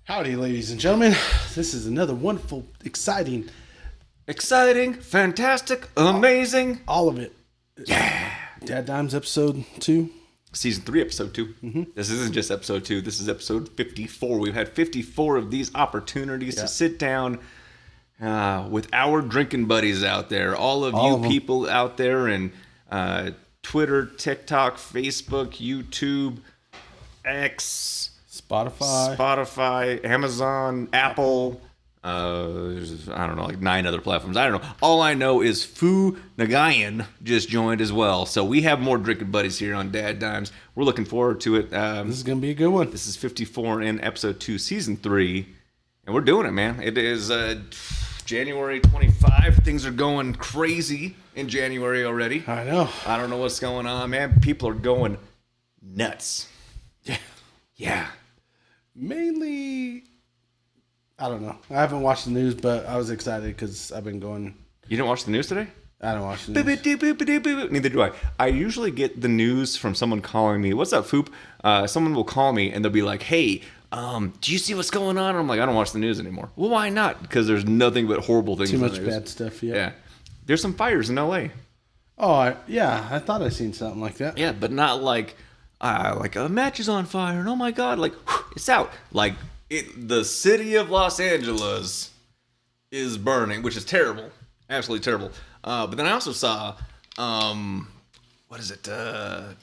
Howdy, ladies and gentlemen. This is another wonderful, exciting, fantastic, amazing. all of it. Yeah. DadDimes Episode 2. Season 3, Episode 2. Mm-hmm. This isn't just Episode 2. This is Episode 54. We've had 54 of these opportunities to sit down with our drinking buddies out there. All of you people out there in Twitter, TikTok, Facebook, YouTube, X... Spotify, Amazon, Apple, there's, I don't know, like 9 other platforms. I don't know. All I know is Fu Nagayan just joined as well. So we have more drinking buddies here on DadDimes. We're looking forward to it. This is going to be a good one. This is 54 in Episode 2, Season 3. And we're doing it, man. It is January 25. Things are going crazy in January already. I know. I don't know what's going on, man. People are going nuts. Yeah. Mainly, I don't know. I haven't watched the news, but I was excited because I've been going. You didn't watch the news today? I don't watch the news. Neither do I. I usually get the news from someone calling me. What's up, Foop? Someone will call me and they'll be like, hey, do you see what's going on? And I'm like, I don't watch the news anymore. Well, why not? Because there's nothing but horrible things. Too much bad stuff, Yeah. There's some fires in L.A. Oh, I thought I seen something like that. Yeah, but not like a match is on fire and oh my god, like it's out. Like the city of Los Angeles is burning, which is terrible, absolutely terrible. But then I also saw, what is it? The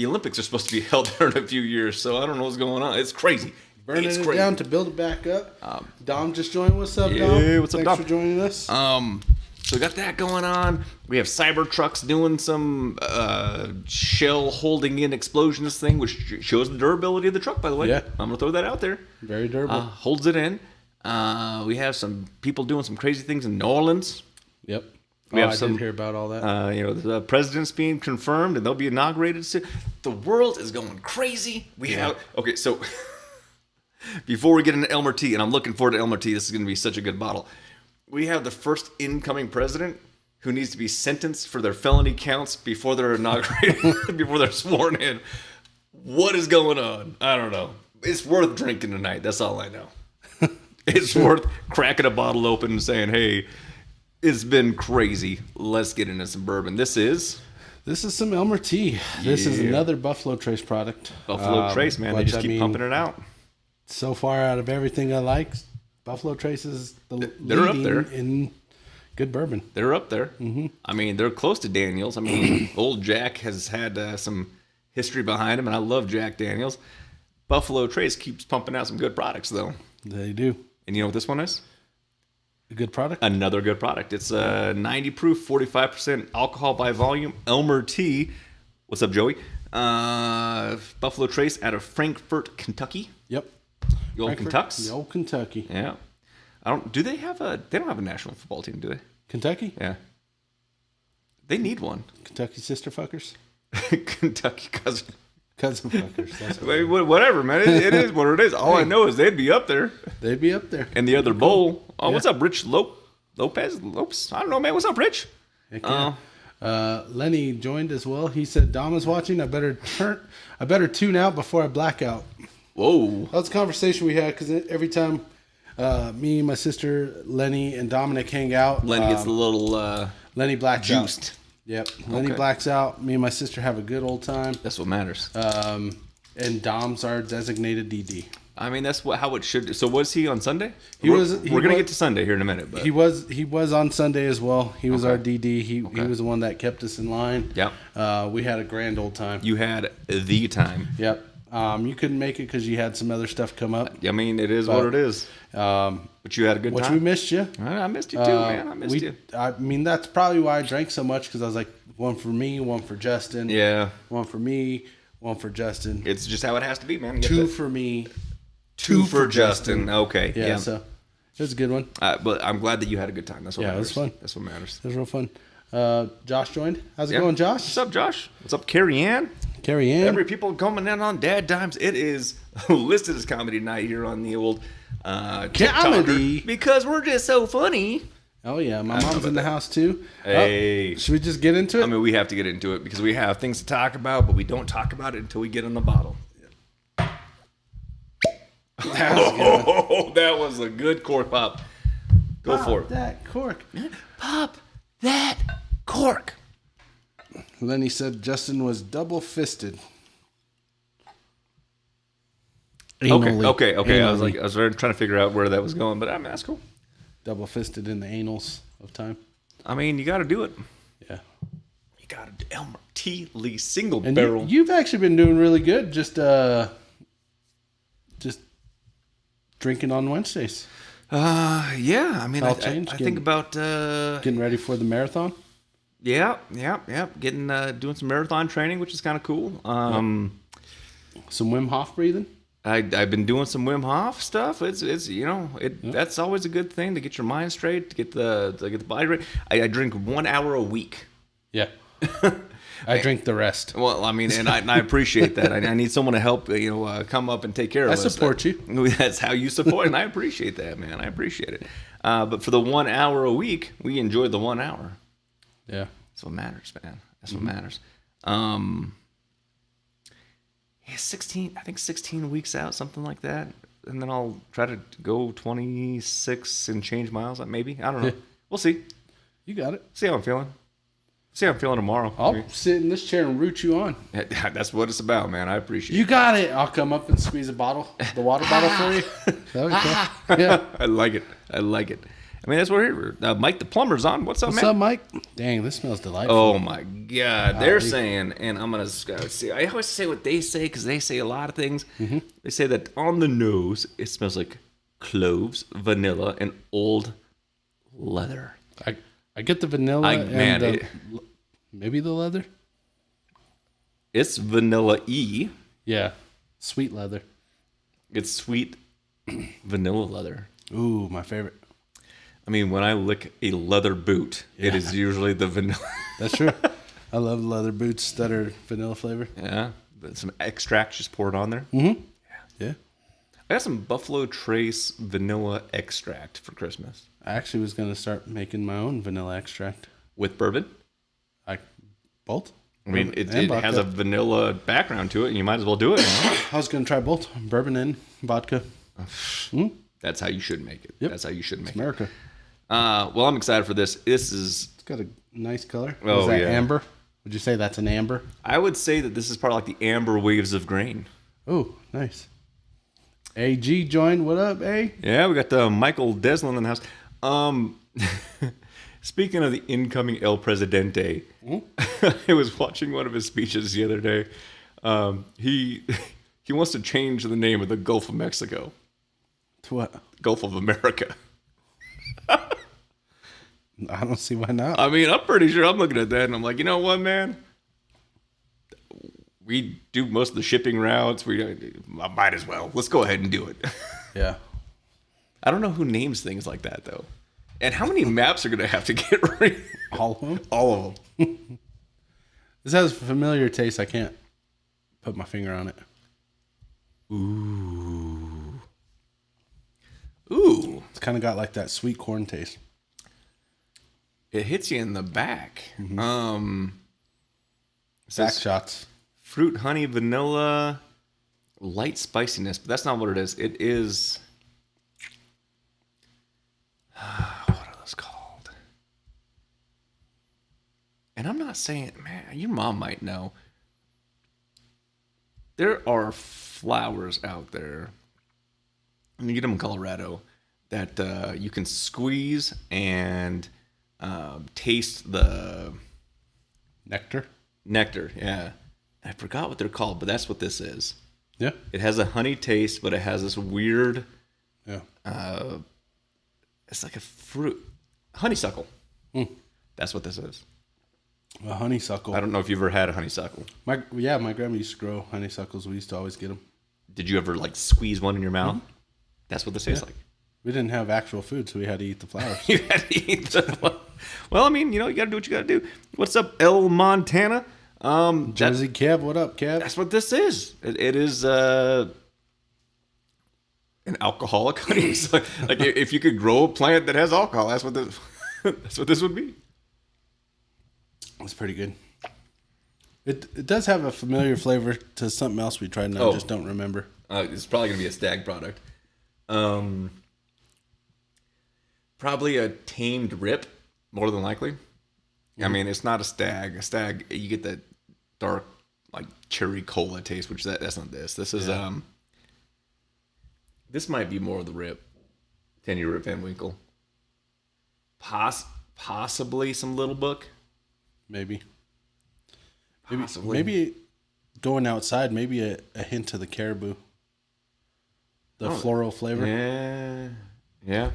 Olympics are supposed to be held there in a few years, so I don't know what's going on. It's crazy. Burning it down to build it back up. Dom just joined. What's up, Dom? Yeah, what's up, Thanks Dom? for joining us. So we got that going on. We have Cybertrucks doing some shell holding in explosions thing, which shows the durability of the truck, by the way. Yeah. I'm going to throw that out there. Very durable. Holds it in. We have some people doing some crazy things in New Orleans. Yep. We have I some, didn't hear about all that. The president's being confirmed, and they'll be inaugurated soon. The world is going crazy. Okay, so before we get into Elmer Tea, and I'm looking forward to Elmer Tea, this is going to be such a good bottle. We have the first incoming president who needs to be sentenced for their felony counts before they're inaugurated, before they're sworn in. What is going on? I don't know. It's worth drinking tonight. That's all I know. It's worth cracking a bottle open and saying, hey, it's been crazy. Let's get into some bourbon. This is some Elmer Tea. This is another Buffalo Trace product. Buffalo Trace, man. They just keep pumping it out. So far, out of everything I like, Buffalo Trace is they're up there in good bourbon. They're up there. Mm-hmm. I mean, they're close to Daniels. I mean, old Jack has had some history behind him, and I love Jack Daniels. Buffalo Trace keeps pumping out some good products, though. They do. And you know what this one is? A good product? Another good product. It's 90 proof, 45% alcohol by volume. Elmer Tea. What's up, Joey? Buffalo Trace out of Frankfort, Kentucky. Yep. The old Kentucks? The old Kentucky. Yeah. They don't have a national football team, do they? Kentucky? Yeah. They need one. Kentucky sister fuckers? Kentucky cousin fuckers. That's whatever, man. It is what it is. All I know is they'd be up there. They'd be up there. And the other bowl. Oh, yeah. What's up, Rich Lopez? I don't know, man. What's up, Rich? Lenny joined as well. He said, Dom is watching. I better tune out before I black out. Whoa. That was a conversation we had because every time me, my sister, Lenny, and Dominic hang out, Lenny gets a little Lenny blacks juiced. Out. Yep. Lenny blacks out. Me and my sister have a good old time. That's what matters. And Dom's our designated DD. I mean, that's how it should. So was he on Sunday? We're gonna get to Sunday here in a minute. But he was on Sunday as well. He was our DD. He was the one that kept us in line. Yep. We had a grand old time. You had the time. Yep. You couldn't make it because you had some other stuff come up. I mean, it is what it is. But you had a good time. We missed you. I missed you too, man. I missed you. I mean, that's probably why I drank so much because I was like, one for me, one for Justin. Yeah. One for me, one for Justin. It's just how it has to be, man. Two for me. Two for Justin. Okay. Yeah. So it was a good one. But I'm glad that you had a good time. That's what matters. It was fun. That's what matters. It was real fun. Josh joined. How's it going, Josh? What's up, Josh? What's up, Carrie Ann? Carrie Ann. Every people coming in on DadDimes. It is listed as comedy night here on the old comedy because we're just so funny. Oh yeah, my mom's in the house too. Hey, should we just get into it? I mean, we have to get into it because we have things to talk about, but we don't talk about it until we get in the bottle. Oh, that was a good cork pop. Go for it. That cork. Pop that cork. And then he said Justin was double-fisted. Okay. Anally. I was trying to figure out where that was going, but I mean, that's cool. Double-fisted in the anals of time. I mean, you got to do it. Yeah. You got to Elmer T. Lee single And barrel. you've actually been doing really good. Just drinking on Wednesdays. Yeah. I mean, I change, think about Getting ready for the marathon. yeah. Getting doing some marathon training, which is kind of cool. Some Wim Hof breathing. I've been doing some Wim Hof stuff. It's that's always a good thing to get your mind straight, to get the body right. I drink 1 hour a week. Yeah. I drink the rest. Well, I mean, and I appreciate that. I need someone to help, come up and take care of us. I support you. That's how you support, and I appreciate that, man. I appreciate it. But for the 1 hour a week, we enjoy the 1 hour. Yeah. That's what matters, man. That's what Mm-hmm. matters. Yeah, 16 weeks out, something like that. And then I'll try to go 26 and change miles, maybe. I don't know. Yeah. We'll see. You got it. See how I'm feeling. See how I'm feeling tomorrow. I'll sit in this chair and root you on. That's what it's about, man. I appreciate You got it. I'll come up and squeeze the water bottle for you. Okay. Yeah. I like it. I mean, that's what we're here. Mike the plumber's on. What's up, What's man? up, Mike? Dang, this smells delightful. Oh my God! They're saying, and I'm gonna see. I always say what they say because they say a lot of things. Mm-hmm. They say that on the nose it smells like cloves, vanilla, and old leather. I get the vanilla and maybe the leather. It's vanilla E. Yeah, sweet leather. It's sweet vanilla leather. Ooh, my favorite. I mean, when I lick a leather boot, it is usually the vanilla. That's true. I love leather boots that are vanilla flavor. Yeah, but some extract just poured on there. Mm-hmm. Yeah. I got some Buffalo Trace vanilla extract for Christmas. I actually was going to start making my own vanilla extract. With bourbon? Both? I mean, it has a vanilla background to it, and you might as well do it. I was going to try both, bourbon and vodka. That's how you should make it. Yep. That's how you should make It's America. it. Well, I'm excited for this. This is... It's got a nice color. Oh, is that yeah. amber? Would you say that's an amber? I would say that this is probably like the amber waves of grain. Oh, nice. AG joined. What up, A? Yeah, we got Michael Deslin in the house. Speaking of the incoming El Presidente, I was watching one of his speeches the other day. He wants to change the name of the Gulf of Mexico. To what? Gulf of America. I don't see why not. I mean, I'm pretty sure I'm looking at that and I'm like, you know what, man? We do most of the shipping routes. I might as well. Let's go ahead and do it. Yeah. I don't know who names things like that, though. And how many maps are going to have to get rid of? All of them? All of them. This has a familiar taste. I can't put my finger on it. Ooh. It's kind of got like that sweet corn taste. It hits you in the back. Back Says shots. fruit, honey, vanilla, light spiciness, but that's not what it is. It is... what are those called? And I'm not saying... Man, your mom might know. There are flowers out there, and you get them in Colorado, that you can squeeze and taste the... Nectar. Yeah. I forgot what they're called, but that's what this is. Yeah. It has a honey taste, but it has this weird... Yeah. It's like a fruit. Honeysuckle. That's what this is. A honeysuckle. I don't know if you've ever had a honeysuckle. My grandma used to grow honeysuckles. We used to always get them. Did you ever like squeeze one in your mouth? That's what this tastes like. We didn't have actual food, so we had to eat the flowers. You had to eat the... Well, I mean, you got to do what you got to do. What's up, El Montana? Jersey Kev, what up, Kev? That's what this is. It is an alcoholic honey. It's like if you could grow a plant that has alcohol, that's what this would be. It's pretty good. It does have a familiar flavor to something else we tried and I just don't remember. It's probably gonna be a Stag product. Probably a tamed rip, more than likely. I mean, it's not a stag. A stag, you get that dark, like cherry cola taste, which that's not this. This is this might be more of the rip. 10-year Rip Van Winkle. Possibly some Little Book. Maybe. Possibly. Maybe going outside, maybe a hint of the caribou. The floral flavor. Yeah.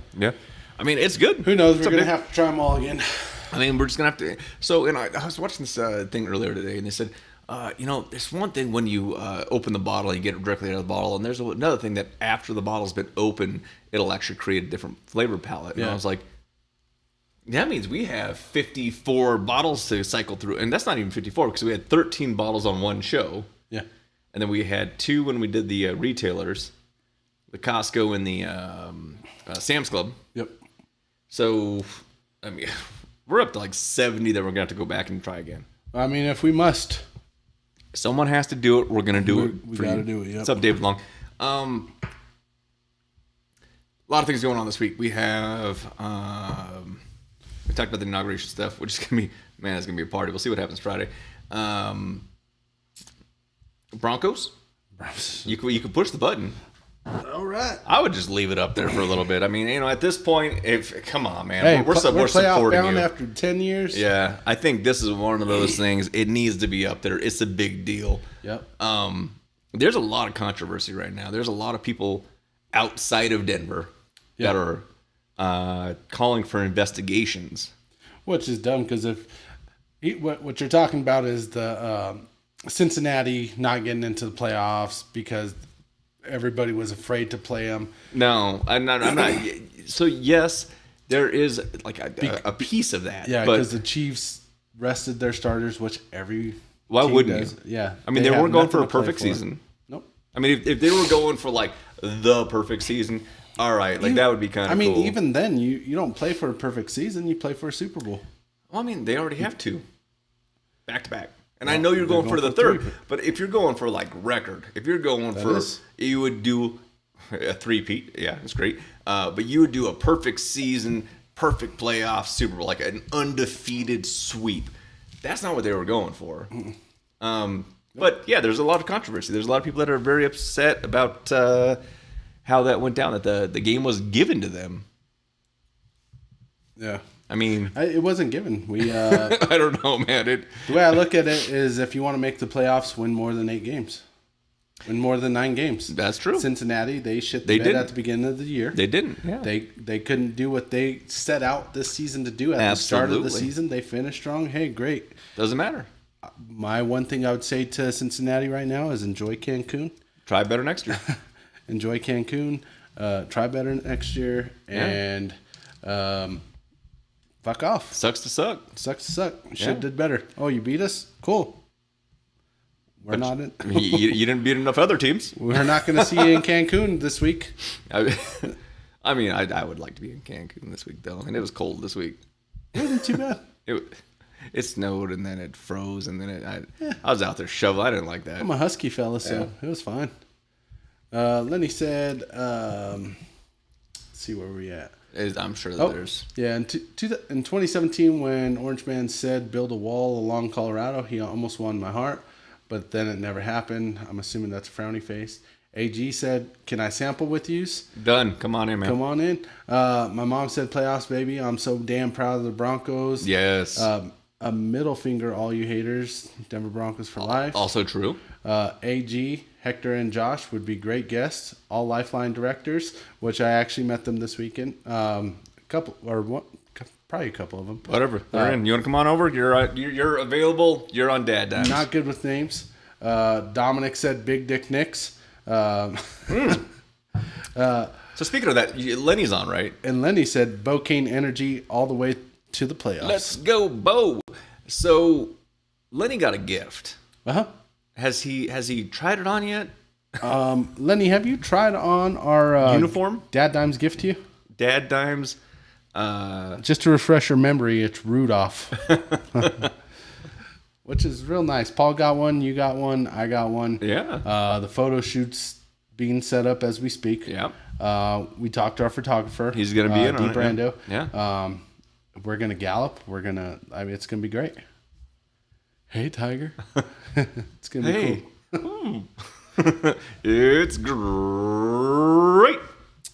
I mean, it's good. Who knows? We're going to have to try them all again. I mean, we're just going to have to. So, and I was watching this thing earlier today, and they said, there's one thing when you open the bottle and you get it directly out of the bottle, and there's another thing that after the bottle's been open, it'll actually create a different flavor palette. And I was like, that means we have 54 bottles to cycle through. And that's not even 54 because we had 13 bottles on one show. Yeah. And then we had 2 when we did the retailers, the Costco and the Sam's Club. Yep. So, I mean, we're up to like 70 that we're going to have to go back and try again. I mean, if we must. Someone has to do it. We're going to do it. We got to do it, yep. What's up, David Long? A lot of things going on this week. We have... we talked about the inauguration stuff, which is going to be... Man, it's going to be a party. We'll see what happens Friday. Broncos. You could push the button. All right. I would just leave it up there for a little bit. I mean, at this point, come on, man. Hey, we're playoff supporting bound you. after 10 years. Yeah, I think this is one of those things. It needs to be up there. It's a big deal. Yep. There's a lot of controversy right now. There's a lot of people outside of Denver that are calling for investigations. Which is dumb because what you're talking about is the Cincinnati not getting into the playoffs because everybody was afraid to play them. No, I'm not. So yes, there is like a piece of that. Yeah, because the Chiefs rested their starters, which every why team wouldn't does. you? Yeah, I mean, they weren't going for a perfect play for. season. Nope. I mean, if they were going for like the perfect season, all right, like that would be kind of. I mean, cool. even then, you don't play for a perfect season. You play for a Super Bowl. Well, I mean, they already have 2 back to back. And I know you're going for the third, but if you're going for like record, if you're going you would do a 3-peat. Yeah, it's great. But you would do a perfect season, perfect playoff Super Bowl, like an undefeated sweep. That's not what they were going for. But yeah, there's a lot of controversy. There's a lot of people that are very upset about how that went down, that the game was given to them. Yeah. I mean, it wasn't given. We I don't know, man. The way I look at it is if you want to make the playoffs, win more than 8 games. Win more than 9 games. That's true. Cincinnati, they shit the bed at the beginning of the year. They didn't. Yeah. They couldn't do what they set out this season to do at the start of the season. They finished strong. Hey, great. Doesn't matter. My one thing I would say to Cincinnati right now is enjoy Cancun. Try better next year. Enjoy Cancun. Try better next year. And fuck off. Sucks to suck. Sucks to suck. Should did better. Oh, you beat us? Cool. We're not in. You didn't beat enough other teams. We're not going to see you in Cancun this week. I mean, I would like to be in Cancun this week, though. And it was cold this week. It wasn't too bad. It snowed, and then it froze, and then I was out there shoveling. I didn't like that. I'm a husky fella, so it was fine. Lenny said, let's see where we at. I'm sure that there's... Yeah, in 2017, when Orange Man said build a wall along Colorado, he almost won my heart, but then it never happened. I'm assuming that's a frowny face. AG said, can I sample with yous? Done. Come on in, man. Come on in. My mom said, playoffs, baby. I'm so damn proud of the Broncos. Yes. A middle finger, all you haters. Denver Broncos for life. Also true. AG, Hector, and Josh would be great guests. All Lifeline directors, which I actually met them this weekend. Probably a couple of them. Whatever. They're in. You want to come on over? You're available. You're on DadDimes. Not good with names. Dominic said Big Dick Nicks. So speaking of that, Lenny's on, right? And Lenny said Bocane Energy all the way to the playoffs. Let's go, Bo. So Lenny got a gift. Uh-huh. Has he tried it on yet? Lenny, have you tried on our uniform? DadDimes gift to you? DadDimes. Just to refresh your memory, it's Rudolph. Which is real nice. Paul got one, you got one, I got one. Yeah. The photo shoot's being set up as we speak. Yep. We talked to our photographer. He's gonna be in on it, Brando. Yeah. We're gonna gallop. It's gonna be great. Hey, Tiger. It's gonna be cool. It's great.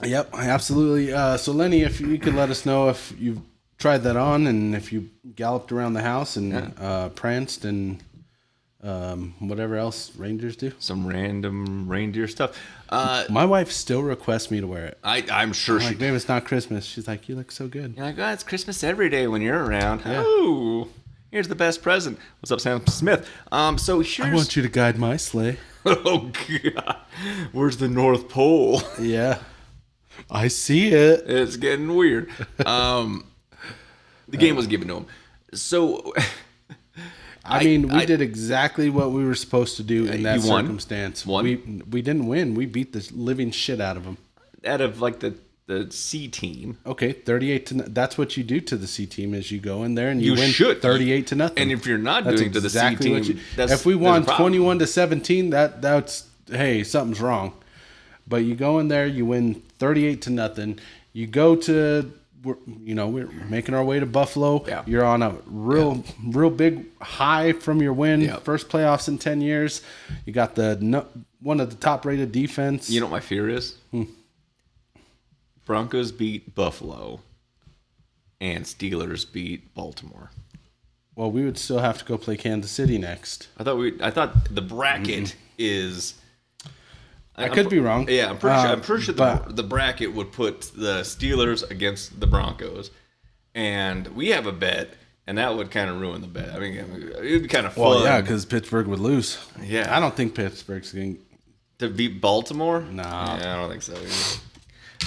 Yep, absolutely. So Lenny, if you could let us know if you've tried that on and if you galloped around the house and pranced and whatever else reindeers do. Some random reindeer stuff. My wife still requests me to wear it. I'm sure I'm like, babe, it's not Christmas. She's like, you look so good. You're like, oh, it's Christmas every day when you're around. Yeah. Oh, here's the best present. What's up, Sam Smith? So here's... I want you to guide my sleigh. Oh, God. Where's the North Pole? Yeah. I see it. It's getting weird. The game was given to him. So... I mean, we did exactly what we were supposed to do in that circumstance. We didn't win. We beat the living shit out of them. Out of like the C team. Okay, 38 to that's what you do to the C team is you go in there and you win should 38 to nothing. And if you're not doing to the C team, if we won 21 to 17, that's hey, something's wrong. But you go in there, you win 38 to nothing. You go to we're making our way to Buffalo. Yeah. You're on a real big high from your win. Yep. First playoffs in 10 years. You got one of the top rated defense. You know what my fear is? Broncos beat Buffalo and Steelers beat Baltimore. Well, we would still have to go play Kansas City next. I thought the bracket is... I could be wrong. Yeah, I'm pretty sure the bracket would put the Steelers against the Broncos, and we have a bet, and that would kind of ruin the bet. I mean, it'd be kind of fun. Well, yeah, because Pittsburgh would lose. Yeah, I don't think Pittsburgh's going to beat Baltimore. Nah, yeah, I don't think so either.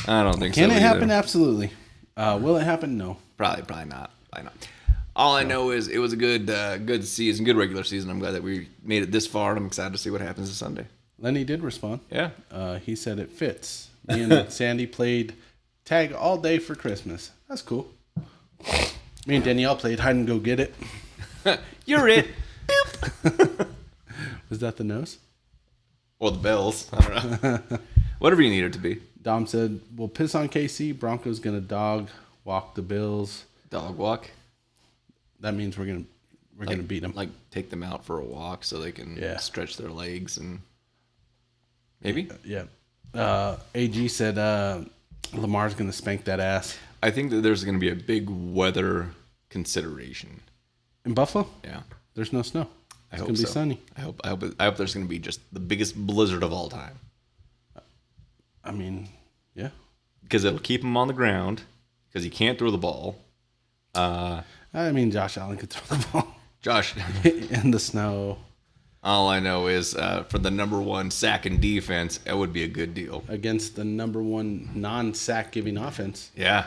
I don't think so. Can it happen? Absolutely. Will it happen? No. Probably not. Probably not. All I know is it was a good season, good regular season. I'm glad that we made it this far, and I'm excited to see what happens this Sunday. Lenny did respond. Yeah. He said it fits. Me and Sandy played tag all day for Christmas. That's cool. Me and Danielle played hide and go get it. You're it. Was that the nose? Or the bells. I don't know. Whatever you need it to be. Dom said, we'll piss on KC. Broncos going to dog walk the Bills. Dog walk? That means we're going to beat them. Like take them out for a walk so they can stretch their legs and... Maybe? Yeah. AG said Lamar's going to spank that ass. I think that there's going to be a big weather consideration. In Buffalo? Yeah. There's no snow. It's going to be sunny. I hope there's going to be just the biggest blizzard of all time. I mean, yeah. Because it'll keep him on the ground because he can't throw the ball. I mean, Josh Allen could throw the ball. Josh. In the snow. All I know is for the number one sack in defense, it would be a good deal. Against the number one non-sack giving offense. Yeah.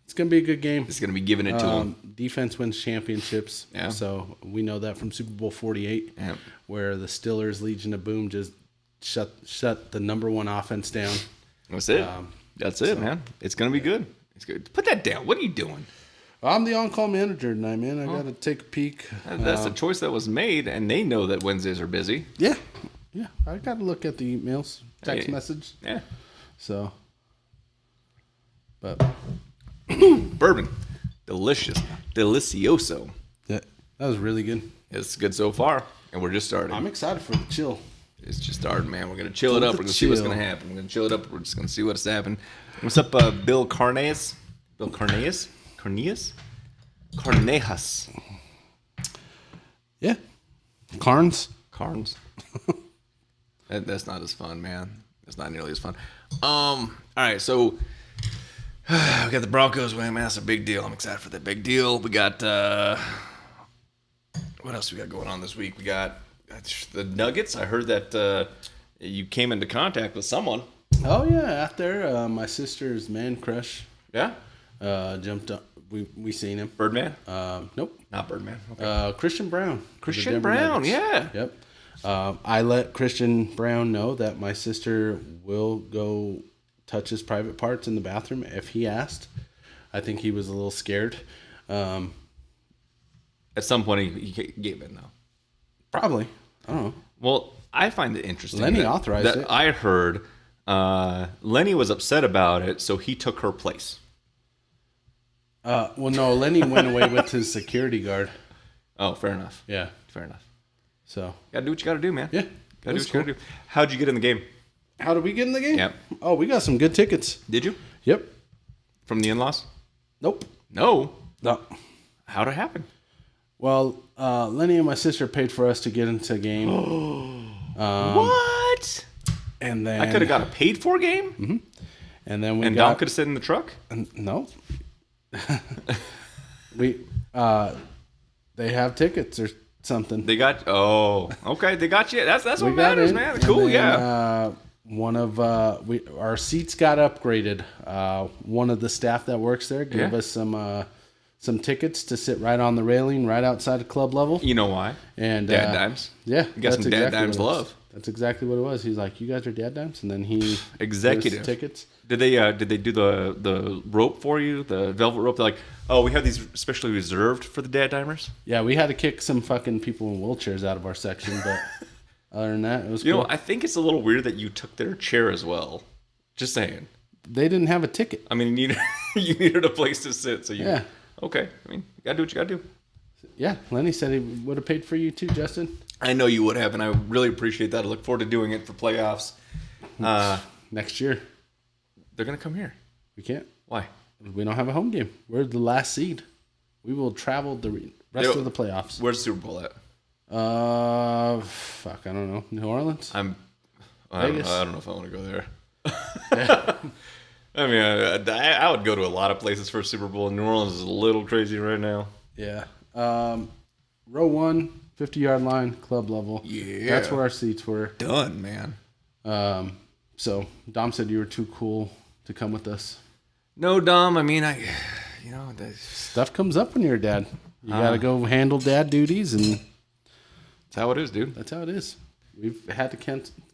It's going to be a good game. It's going to be giving it to him. Defense wins championships. Yeah. So we know that from Super Bowl 48, where the Steelers, Legion of Boom, just shut the number one offense down. That's it. That's it, man. It's going to be good. It's good. Put that down. What are you doing? I'm the on-call manager tonight, man. I got to take a peek. That's a choice that was made, and they know that Wednesdays are busy. Yeah. Yeah. I got to look at the emails, text message. Yeah. So, but. Bourbon. Delicious. Delicioso. That was really good. It's good so far, and we're just starting. I'm excited for the chill. It's just starting, man. We're going to chill it up. We're going to see what's going to happen. We're going to chill it up. We're just going to see what's happening. What's up, Bill Carneas? Bill Carneas? Cornelius? Carnejas. Yeah. Carnes. That's not as fun, man. That's not nearly as fun. All right, so we got the Broncos win, man. That's a big deal. I'm excited for that big deal. We got what else we got going on this week? We got the Nuggets. I heard that you came into contact with someone. Oh yeah, out there, my sister's man crush. Yeah. Jumped up. We seen him. Birdman? Nope. Not Birdman. Okay. Christian Brown. Christian Brown, yeah. Yep. I let Christian Brown know that my sister will go touch his private parts in the bathroom if he asked. I think he was a little scared. At some point, he gave in, though. Probably. I don't know. Well, I find it interesting. Lenny authorized it. I heard Lenny was upset about it, so he took her place. Well, no, Lenny went away with his security guard. Oh, fair enough. Yeah. Fair enough. So. Gotta do what you gotta do, man. Yeah. Gotta do what you gotta do. How'd you get in the game? How did we get in the game? Yep. Oh, we got some good tickets. Did you? Yep. From the in-laws? Nope. No. No. How'd it happen? Well, Lenny and my sister paid for us to get into the game. What? And then I could have got a paid-for game? Mm-hmm. And then Dom could have sat in the truck? No. They have tickets or something. They got... Oh, okay. They got you. That's what We got matters, in, man. and Cool, then, yeah. One of our seats got upgraded. One of the staff that works there gave us some tickets to sit right on the railing, right outside the club level. You know why? And DadDimes. Yeah, You got some DadDimes love. That's exactly what it was. He's like, "You guys are DadDimes," and then he Executive gave us tickets. Did they do the rope for you? The velvet rope? They're like, oh, we have these specially reserved for the DadDimers? Yeah, we had to kick some fucking people in wheelchairs out of our section, but other than that, it was cool. You know, I think it's a little weird that you took their chair as well. Just saying. They didn't have a ticket. I mean, you needed a place to sit, so you... Yeah. Okay. I mean, you gotta do what you gotta do. Yeah, Lenny said he would have paid for you too, Justin. I know you would have, and I really appreciate that. I look forward to doing it for playoffs. Next year. They're gonna come here. We can't. Why? We don't have a home game. We're the last seed. We will travel the rest of the playoffs. Where's the Super Bowl at? Fuck, I don't know. New Orleans? I don't know if I want to go there. I mean, I would go to a lot of places for a Super Bowl. New Orleans is a little crazy right now. Yeah. Row 1, 50-yard line, club level. Yeah. That's where our seats were. Done, man. So Dom said you were too cool to come with us. No, Dom. I mean, Stuff comes up when you're a dad. You got to go handle dad duties, and that's how it is, dude. that's how it is. We've had to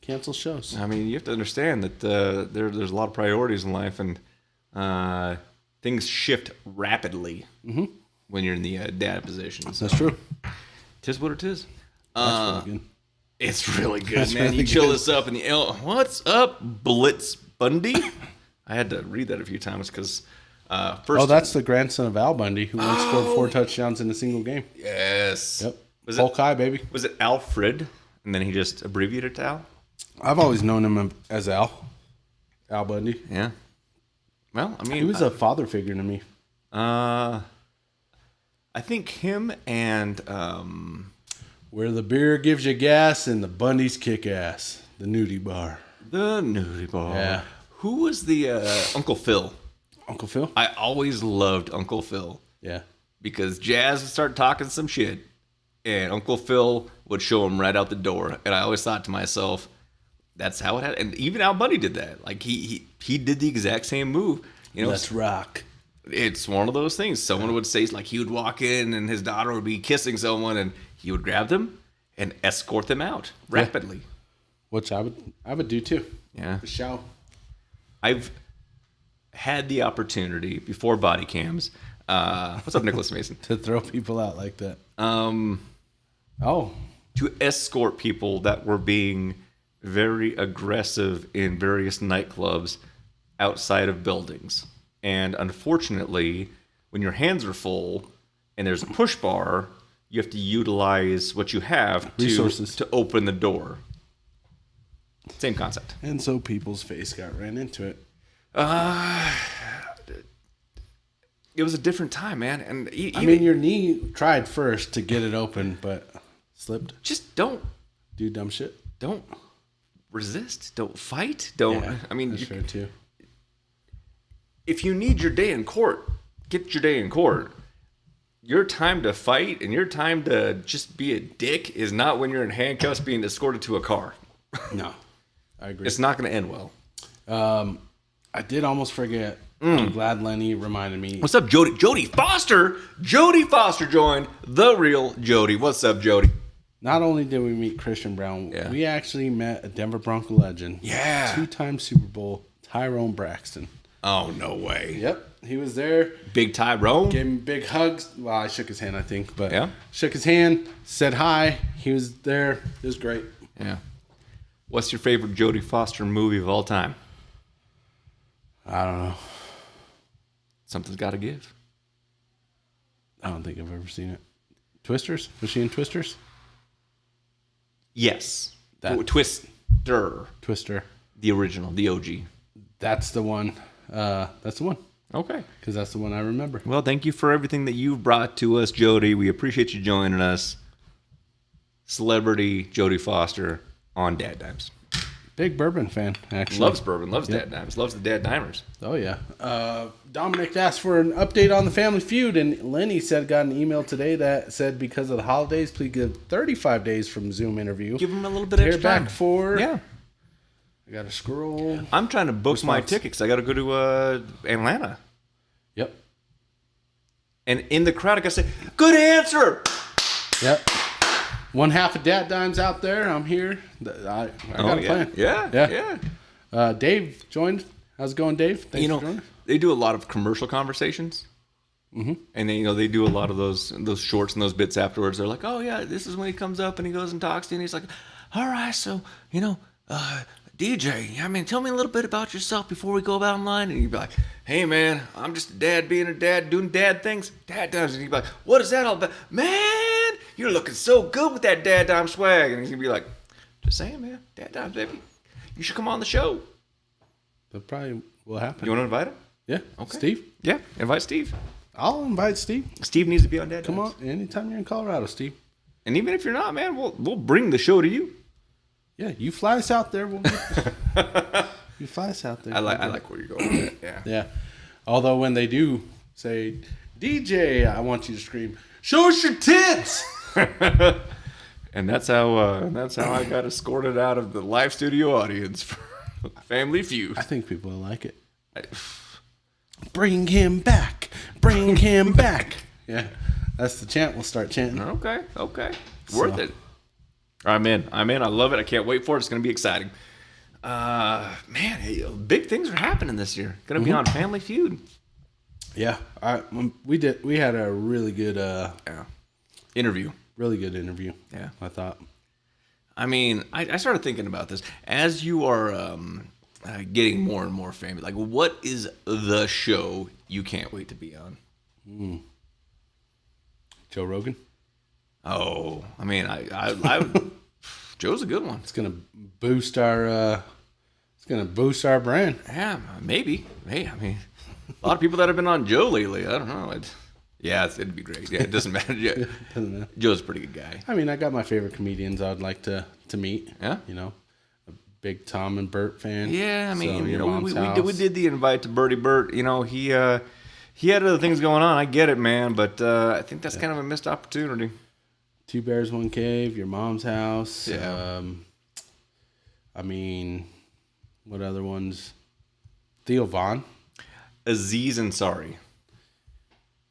cancel shows. I mean, you have to understand that there's a lot of priorities in life, and things shift rapidly when you're in the dad position. So. That's true. Tis what it is. That's really good. It's really good, That's man. really You chill good. this up in the what's up, Blitz Bundy? I had to read that a few times because first. Oh, that's the grandson of Al Bundy, who once scored 4 touchdowns in a single game. Yes. Yep. Was Hulk high, baby. Was it Alfred? And then he just abbreviated to Al? I've always known him as Al Bundy. Yeah. Well, I mean, He was a father figure to me. I think him and Where the beer gives you gas and the Bundys kick ass. The nudie bar. the nudie bar. Yeah. Who was the Uncle Phil? Uncle Phil? I always loved Uncle Phil Yeah. because Jazz would start talking some shit, and Uncle Phil would show him right out the door. And I always thought to myself, that's how it had. And even Al Bundy did that. Like he did the exact same move. You know, Let's rock. it's one of those things. Someone would say, like, he would walk in and his daughter would be kissing someone, and he would grab them and escort them out rapidly. Which I would do too. Yeah. For show. I've had the opportunity before body cams. What's up, Nicholas Mason? To throw people out like that. To escort people that were being very aggressive in various nightclubs outside of buildings. And unfortunately, when your hands are full and there's a push bar, you have to utilize what you have Resources. to open the door. Same concept. And so people's face got ran into it. It was a different time, man. And I mean, your knee tried first to get it open, but slipped. just don't Do dumb shit. resist. Don't fight. Don't. Yeah, I mean, that's fair too. if you need your day in court, get your day in court. Your time to fight and your time to just be a dick is not when you're in handcuffs being escorted to a car. No, I agree. It's not going to end well. I did almost forget. I'm glad Lenny reminded me. What's up, Jody? Jody Foster. Jody Foster joined the real Jody. What's up, Jody? Not only did we meet Christian Brown, Yeah. we actually met a Denver Bronco legend. Yeah. 2-time Super Bowl, Tyrone Braxton. Oh, no way. Yep, he was there. Big Tyrone. Gave him big hugs. Well, I shook his hand, I think, but Yeah. shook his hand, said hi. He was there. It was great. Yeah. What's your favorite Jody Foster movie of all time? I don't know. Something's got to give. I don't think I've ever seen it. Twisters? Was she in Twisters? Yes. That- Twister. Twister. The original, the OG. That's the one. That's the one. Okay. Because that's the one I remember. Well, thank you for everything that you've brought to us, Jody. We appreciate you joining us. Celebrity Jody Foster on DadDimes. Big bourbon fan, actually. Loves bourbon, loves DadDimes, loves the DadDimers. Oh, yeah. Dominic asked for an update on the Family Feud, and Lenny got an email today that said because of the holidays, please give 35 days from Zoom interview. Give them a little bit extra Hear time. back for... Yeah. I got to scroll. I'm trying to book my Response. ticket because I got to go to Atlanta. Yep. And in the crowd, I got to say, good answer. Yep. One half of DadDimes out there. I'm here. I got a plan. Yeah. Dave joined. How's it going, Dave? Thanks for joining. They do a lot of commercial conversations. Mm-hmm. And then, they do a lot of those shorts and those bits afterwards. They're like, oh, yeah, this is when he comes up and he goes and talks to you. And he's like, all right, so, DJ, tell me a little bit about yourself before we go about online. And you'd be like, hey, man, I'm just a dad being a dad, doing dad things. DadDimes. And you'd be like, what is that all about? Man, you're looking so good with that DadDime swag. And he'd be like, just saying, man, DadDimes, baby. You should come on the show. That probably will happen. You want to invite him? Yeah. Okay. Steve? Yeah, invite Steve. I'll invite Steve. Steve needs to be on DadDimes. Come on. Anytime you're in Colorado, Steve. And even if you're not, man, we'll bring the show to you. Yeah, you fly us out there. You fly us out there. I like where you're going with it. Yeah. Yeah. Although when they do say, DJ, I want you to scream, show us your tits. And that's how I got escorted out of the live studio audience for Family Feud. I think people will like it. Bring him back. Bring him back. Yeah. That's the chant. We'll start chanting. Okay. Worth it. I'm in. I love it. I can't wait for it. It's going to be exciting. Big things are happening this year. Going to be on Family Feud. Yeah. We had a really good Interview. Really good interview. Yeah. I thought. I started thinking about this. As you are getting more and more famous, like, what is the show you can't wait to be on? Joe Rogan. Oh, Joe's a good one. It's gonna boost our brand. Yeah, maybe. Hey, a lot of people that have been on Joe lately. I don't know. It'd be great. Yeah, it doesn't matter. Yeah, Doesn't matter. Joe's a pretty good guy. I got my favorite comedians I'd like to meet. Yeah. A big Tom and Bert fan. Yeah, So, Your Mom's we House. did the invite to Bertie Bert. He had other things going on. I get it, man, but I think that's kind of a missed opportunity. Two Bears, One Cave, Your Mom's House. Yeah. What other ones? Theo Vaughn. Aziz Ansari.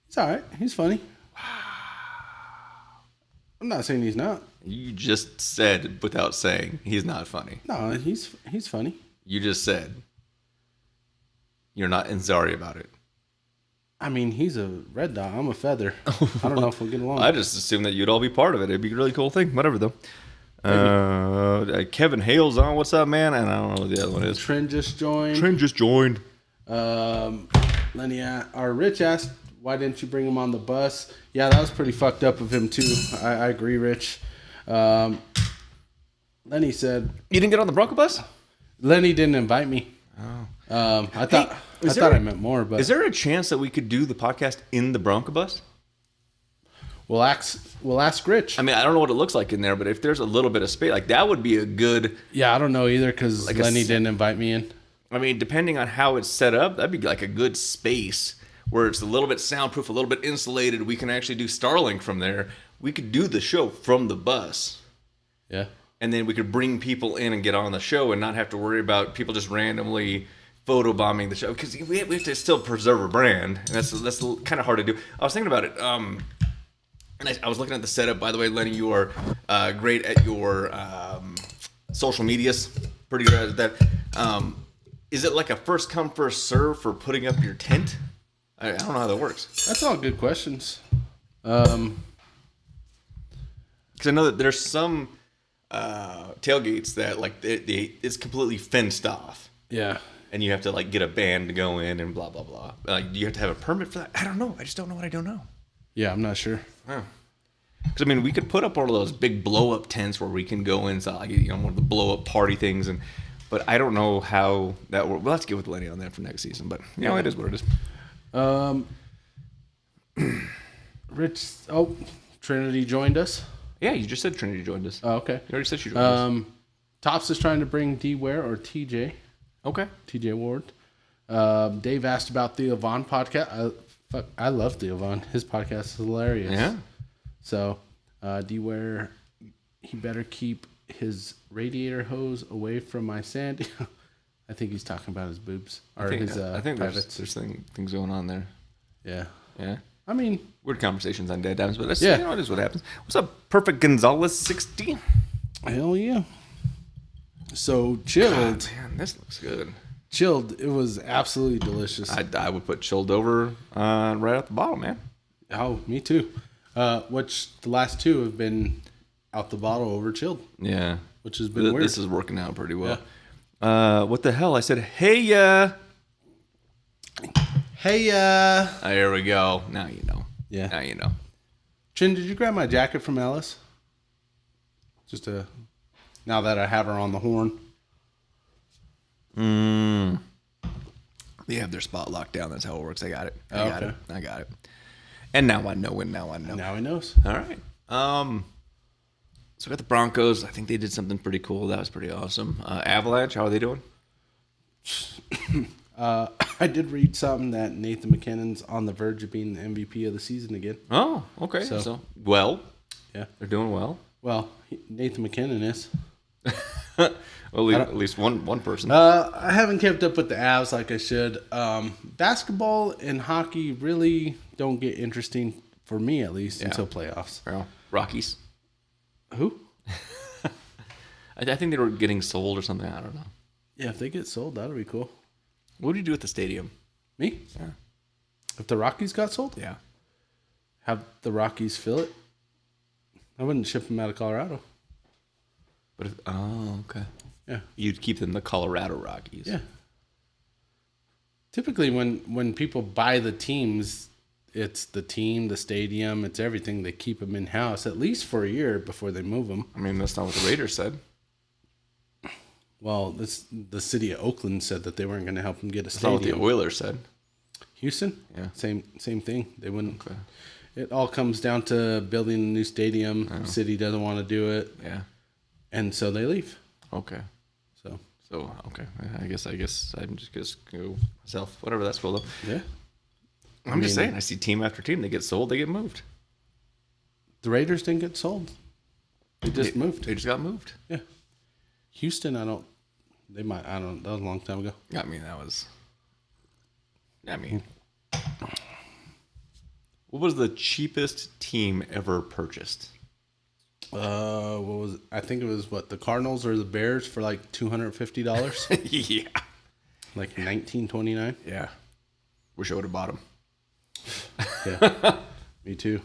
He's all right. He's funny. I'm not saying he's not. You just said without saying he's not funny. No, he's funny. You just said you're not Ansari about it. He's a red dot. I'm a feather. I don't know if we'll get along. I just assumed that you'd all be part of it. It'd be a really cool thing. Whatever, though. Kevin Hale's on. What's up, man? And I don't know what the other one is. Trent just joined. Lenny or Rich asked, why didn't you bring him on the bus? Yeah, that was pretty fucked up of him, too. I agree, Rich. Lenny said... You didn't get on the Bronco bus? Lenny didn't invite me. Oh. I thought I meant more, but... Is there a chance that we could do the podcast in the Bronco bus? We'll ask Rich. I don't know what it looks like in there, but if there's a little bit of space, like, that would be a good... Yeah, I don't know either, because Lenny didn't invite me in. Depending on how it's set up, that'd be like a good space where it's a little bit soundproof, a little bit insulated. We can actually do Starlink from there. We could do the show from the bus. Yeah. And then we could bring people in and get on the show and not have to worry about people just randomly photobombing the show. Because we have to still preserve a brand. And that's kind of hard to do. I was thinking about it. And I was looking at the setup. By the way, Lenny, you are great at your social medias. Pretty good at that. Is it like a first come, first serve for putting up your tent? I don't know how that works. That's all good questions. Because I know that there's some tailgates that like it's completely fenced off. Yeah. and you have to like get a band to go in and blah blah blah. You have to have a permit for that. I don't know. I just don't know what I don't know. Yeah, I'm not sure. Because I mean, we could put up one of those big blow up tents where we can go inside, like, you know, one of the blow up party things, but I don't know how that works. We'll have to get with Lenny on that for next season. But you know, it is what it is. Rich. Oh, Trinity joined us. Yeah, you just said Trinity joined us. Oh, okay. You already said she joined us. Tops is trying to bring D Ware or TJ. Okay. TJ Ward. Dave asked about the Avon podcast. I love Theo Von. His podcast is hilarious. Yeah. So, D Ware, he better keep his radiator hose away from my sand. I think he's talking about his boobs. Or I think there's things going on there. Yeah. Yeah. I mean, weird conversations on DadDimes, but that's, you know, it is what happens. What's up, Perfect Gonzalez 60? Hell yeah. So, chilled. God, man, this looks good. Chilled. It was absolutely delicious. I would put chilled over right out the bottle, man. Oh, me too. Which the last two have been out the bottle over chilled. Yeah. Which has been weird. This is working out pretty well. Yeah. What the hell? I said, hey, ya. Hey, ya. There we go. Now you know. Yeah. Now you know. Chin, did you grab my jacket from Alice? Now that I have her on the horn. They have their spot locked down. That's how it works. I got it. I got it. And now I know. Now he knows. All right. So I got the Broncos. I think they did something pretty cool. That was pretty awesome. Avalanche, how are they doing? I did read something that Nathan McKinnon's on the verge of being the MVP of the season again. Oh, okay. So yeah, they're doing well. Well, Nathan McKinnon is. Well, at least one person. I haven't kept up with the Avs like I should. Basketball and hockey really don't get interesting for me, at least, until playoffs. Well, Rockies. Who? I think they were getting sold or something. I don't know. Yeah, if they get sold, that'll be cool. What do you do at the stadium? Me? Yeah. If the Rockies got sold? Yeah. Have the Rockies fill it? I wouldn't ship them out of Colorado. But okay. Yeah. You'd keep them the Colorado Rockies. Yeah. Typically, when people buy the teams, it's the team, the stadium, it's everything. They keep them in house at least for a year before they move them. I mean, that's not what the Raiders said. Well, the city of Oakland said that they weren't going to help them get a stadium. That's not what the Oilers said. Houston? Yeah. Same thing. They wouldn't. Okay. It all comes down to building a new stadium. The city doesn't want to do it. Yeah. And so they leave. Okay. So okay. I guess I'm just go myself. Whatever, that's cool though. Yeah. I'm just saying. I see team after team. They get sold. They get moved. The Raiders didn't get sold. They just moved. They just got moved. Yeah. Houston, they might, I don't know. That was a long time ago. What was the cheapest team ever purchased? What was it? I think it was the Cardinals or the Bears for like $250. Yeah. Like 1929. Yeah. Wish I would have bought them. Yeah. Me too.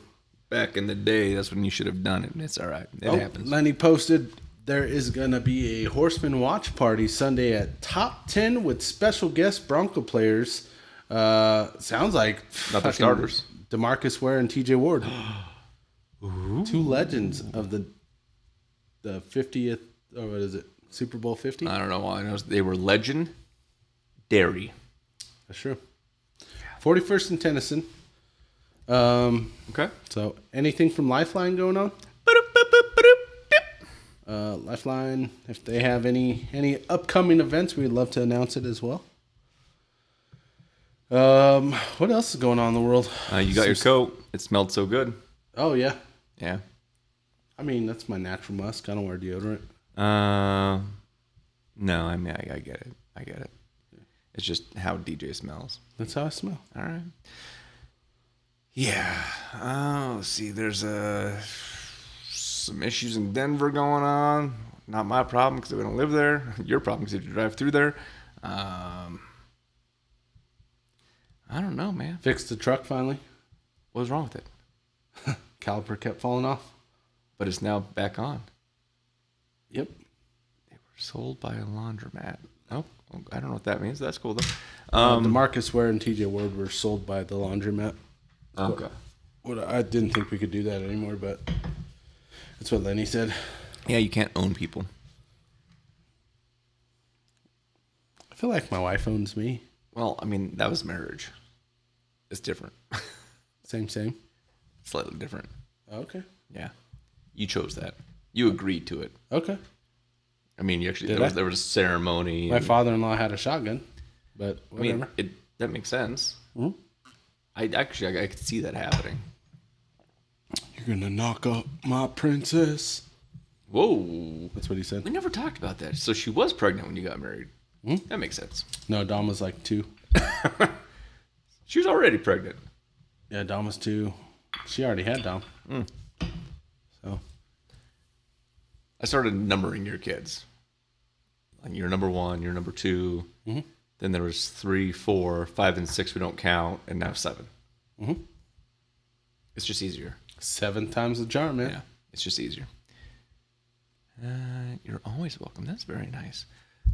Back in the day, that's when you should have done it. It's all right. It happens. Lenny posted there is going to be a Horseman watch party Sunday at Top 10 with special guest Bronco players. Sounds like not the starters. DeMarcus Ware and TJ Ward. Two legends of the 50th, or what is it, Super Bowl 50? I don't know. All I know is they were legendary. That's true. 41st and Tennyson. Okay. So, anything from Lifeline going on? Lifeline, if they have any upcoming events, we'd love to announce it as well. What else is going on in the world? You got your coat. It smelled so good. Oh, yeah. Yeah. I mean, that's my natural musk. I don't wear deodorant. No, I mean, I get it. I get it. It's just how DJ smells. That's how I smell. All right. Yeah. Let's see. There's some issues in Denver going on. Not my problem because we don't live there. Your problem because you have to drive through there. I don't know, man. Fixed the truck finally. What was wrong with it? Caliper kept falling off. But it's now back on. Yep. They were sold by a laundromat. Oh, I don't know what that means. That's cool though. DeMarcus Ware and TJ Ward were sold by the laundromat. Okay. What I didn't think we could do that anymore, but that's what Lenny said. Yeah, you can't own people. I feel like my wife owns me. Well, I mean, that was marriage. It's different. Same. Slightly different. Okay. Yeah. You chose that. You agreed to it. Okay. I mean, you actually Did there was a ceremony. My father-in-law had a shotgun, but I whatever. mean, that makes sense. Mhm. I could see that happening. You're gonna knock up my princess. Whoa. That's what he said. We never talked about that. So she was pregnant when you got married. That makes sense. No, Dom was like 2. She was already pregnant. Yeah, Dom was 2. She already had Dom. So I started numbering your kids. Like you're number 1, you're number 2. Then there was 3, 4, 5, and 6 we don't count, and now 7. It's just easier. 7 times the jar, man. Yeah, it's just easier. You're always welcome. That's very nice.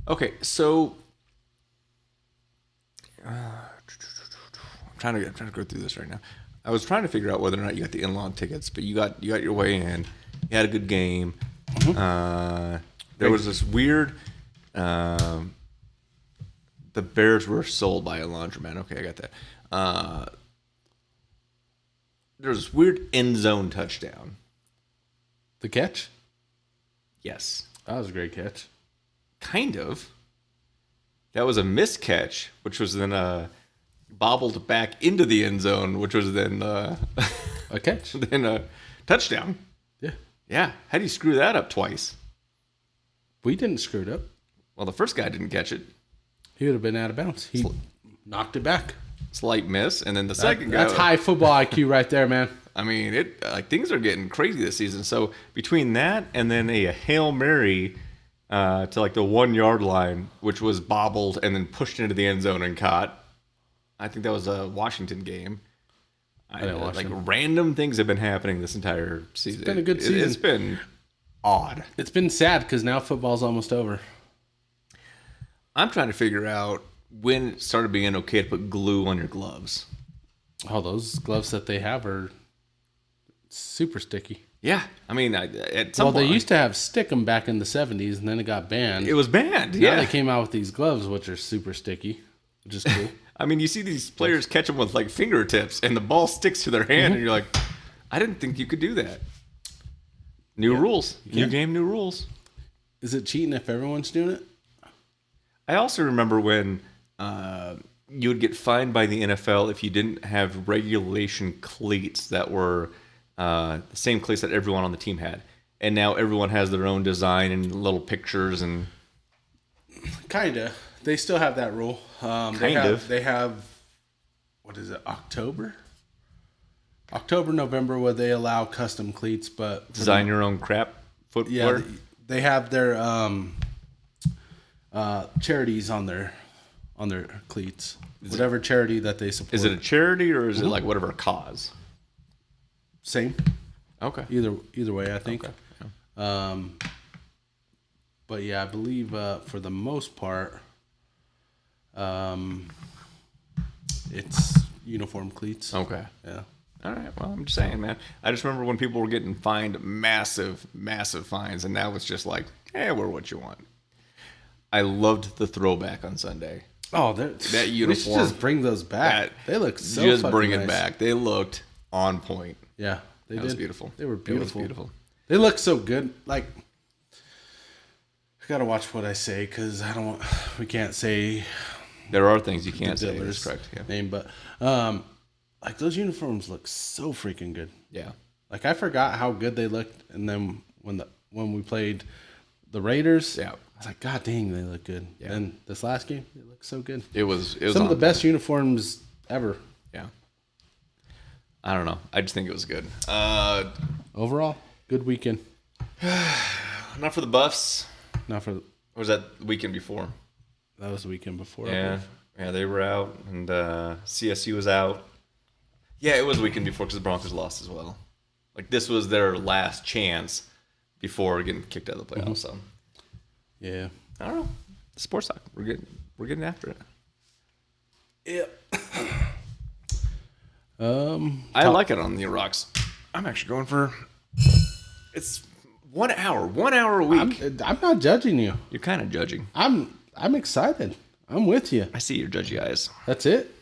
Okay, so I'm trying to go through this right now. I was trying to figure out whether or not you got the in-law tickets, but you got your way in. You had a good game. There was this weird. The Bears were sold by a laundromat. Okay, I got that. There was this weird end zone touchdown. The catch? Yes. That was a great catch. Kind of. That was a missed catch, which was then bobbled back into the end zone, which was then A catch? then a touchdown. Yeah. Yeah. How do you screw that up twice? We didn't screw it up. Well, the first guy didn't catch it. He would have been out of bounds. He knocked it back. Slight miss, and then the second guy. That's high football IQ right there, man. I mean, things are getting crazy this season. So between that and then a Hail Mary to like the 1 yard line, which was bobbled and then pushed into the end zone and caught. I think that was a Washington game. I didn't watch them. Random things have been happening this entire season. It's been a good season. It's been odd. It's been sad because now football's almost over. I'm trying to figure out when it started being okay to put glue on your gloves. Oh, those gloves that they have are super sticky. Yeah, I mean, at some Well, point, they used to have stick 'em back in the 70s, and then it got banned. it was banned. Now Yeah, they came out with these gloves, which are super sticky, which is cool. I mean, you see these players catch them with like fingertips, and the ball sticks to their hand, and you're like, I didn't think you could do that. New rules, new game, new rules. Is it cheating if everyone's doing it? I also remember when you would get fined by the NFL if you didn't have regulation cleats that were the same cleats that everyone on the team had. And now everyone has their own design and little pictures and... Kinda. They still have that rule. They have, what is it, October, November, where they allow custom cleats, but... Design your own crap footwear? Yeah, they have their charities on their cleats. Whatever charity that they support. Is it a charity or is it like whatever cause? Same. Okay. Either way, I think. Okay. Yeah. But yeah, I believe for the most part, it's uniform cleats. Okay. Yeah. All right. Well, I'm just saying, man. I just remember when people were getting fined massive, massive fines, and now it's just like, hey, wear what you want. I loved the throwback on Sunday. Oh, that uniform. We should just bring those back. They look so just fucking bring nice. it back. They looked on point. Yeah, they did. That was beautiful. They were beautiful. It was beautiful. They look so good. Like, I gotta watch what I say because I don't want. We can't say. There are things you can't say. That's That's correct. Yeah. Name, but like those uniforms look so freaking good. Yeah. Like I forgot how good they looked, and then when we played the Raiders, Yeah. I was like, God dang, they look good. Yeah. And this last game, they look so good. It was Some of the best uniforms ever. Yeah. I don't know. I just think it was good. Overall, good weekend. Not for the Buffs. Not for Or was that the weekend before? that was the weekend before. I Yeah. believe. Yeah, they were out, and CSU was out. Yeah, it was the weekend before because the Broncos lost as well. Like, this was their last chance before getting kicked out of the playoffs. So, Yeah. I don't know. Sports talk. We're getting after it. Yep. I like it on the rocks. I'm actually going for. It's 1 hour. 1 hour a week. I'm not judging you. You're kind of judging. I'm excited. I'm with you. I see your judgy eyes. That's it.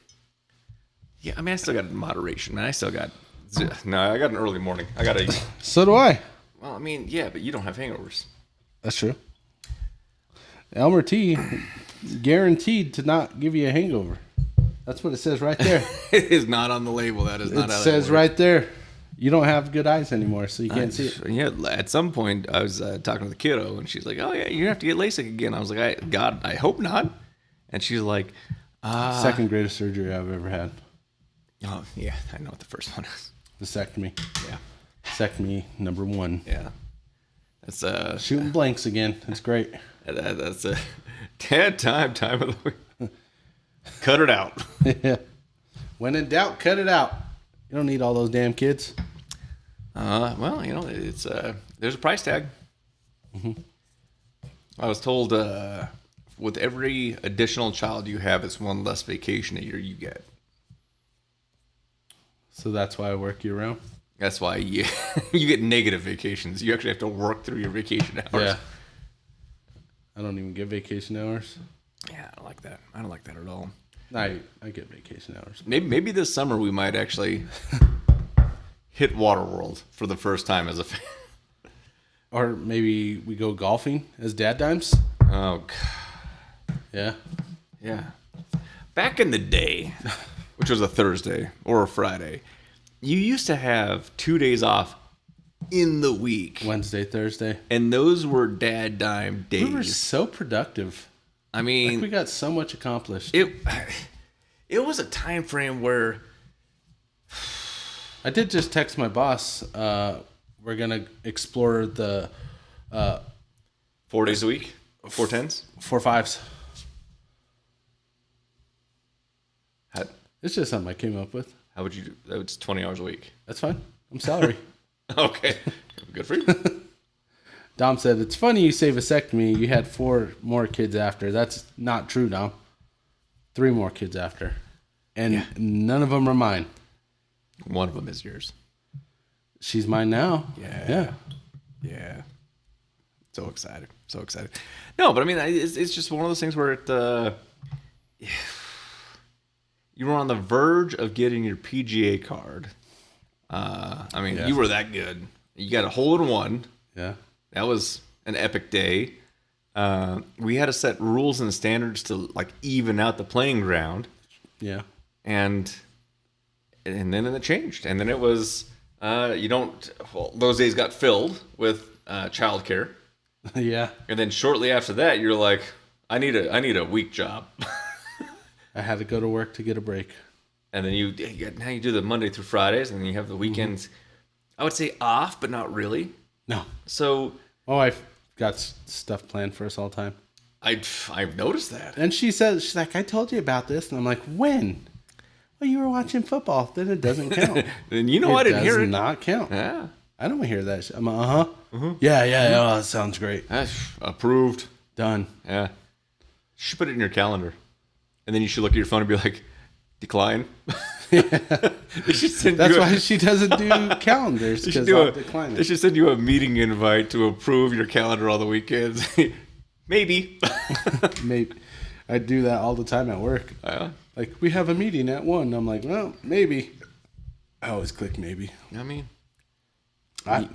Yeah, I mean, I still got moderation, man. I still got. No, I got an early morning. I got a. So do I. Well, I mean, yeah, but you don't have hangovers. That's true. Elmer T, guaranteed to not give you a hangover. That's what it says right there. It is not on the label. That is not. It says right there. You don't have good eyes anymore, so you can't see it. Yeah, at some point, I was talking to the kiddo, and she's like, "Oh yeah, you have to get LASIK again." I was like, "God, I hope not." And she's like, Second greatest surgery I've ever had. "Oh yeah, I know what the first one is." Vasectomy. Yeah, Vasectomy number 1. yeah. That's Shooting blanks again. It's great. That's a time of the week. Cut it out. Yeah. When in doubt, cut it out. You don't need all those damn kids. Well, it's there's a price tag. Mm-hmm. I was told with every additional child you have, it's one less vacation a year you get. So that's why I work year round. That's why you get negative vacations. You actually have to work through your vacation hours. Yeah. I don't even get vacation hours. Yeah, I don't like that. I don't like that at all. I get vacation hours. Maybe this summer we might actually hit Waterworld for the first time as a fan. Or maybe we go golfing as DadDimes. Oh, God. Yeah. Yeah. Back in the day, which was a Thursday or a Friday, you used to have 2 days off in the week. Wednesday, Thursday. And those were DadDime days. We were so productive. I mean, we got so much accomplished. It was a time frame where I did just text my boss. We're gonna explore the 4 days a week, 4 tens, 4 5s. It's just something I came up with. How would you do? That was 20 hours a week. That's fine. I'm salary. Okay, good for you. Dom said, "It's funny you say vasectomy. You had 4 more kids after. That's not true, Dom. 3 more kids after. And none of them are mine. One of them is yours. She's mine now. Yeah. So excited. No, but I mean, it's just one of those things where you were on the verge of getting your PGA card. You were that good. You got a hole in one. Yeah. That was an epic day. We had to set rules and standards to like even out the playing ground. Yeah. And then it changed. And then it was those days got filled with childcare. Yeah. And then shortly after that, you're like, I need a week job. I had to go to work to get a break. And then now you do the Monday through Fridays, and then you have the weekends. I would say off, but not really. No. So my wife got stuff planned for us all the time. I've noticed that. And she's like, I told you about this. And I'm like, when? Well, you were watching football. Then it doesn't count. And I didn't hear it. It does not count. Yeah. I don't hear that shit. I'm like, uh-huh. Mm-hmm. Yeah. Oh, that sounds great. That's approved. Done. Yeah. You should put it in your calendar. And then you should look at your phone and be like, decline. Yeah. That's why she doesn't do calendars, because I'll decline it. They should send you a meeting invite to approve your calendar all the weekends. Maybe. Maybe. I do that all the time at work. Like, we have a meeting at 1. I'm like, well, maybe. I always click maybe. I mean,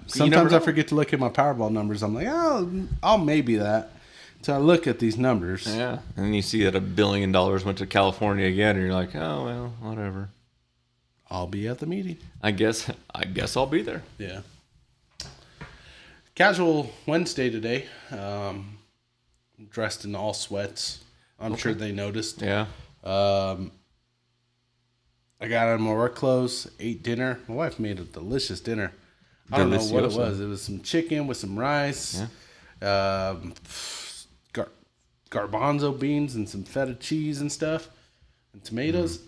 sometimes I forget to look at my Powerball numbers. I'm like, oh, I'll maybe that. So I look at these numbers. Yeah. And then you see that $1 billion went to California again, and you're like, oh, well, whatever. I'll be at the meeting. I guess I'll be there. Yeah. Casual Wednesday today. Dressed in all sweats. I'm sure they noticed. Yeah. I got out of my work clothes, ate dinner. My wife made a delicious dinner. I don't know what it was. It was some chicken with some rice. Yeah. Garbanzo beans and some feta cheese and stuff, and tomatoes,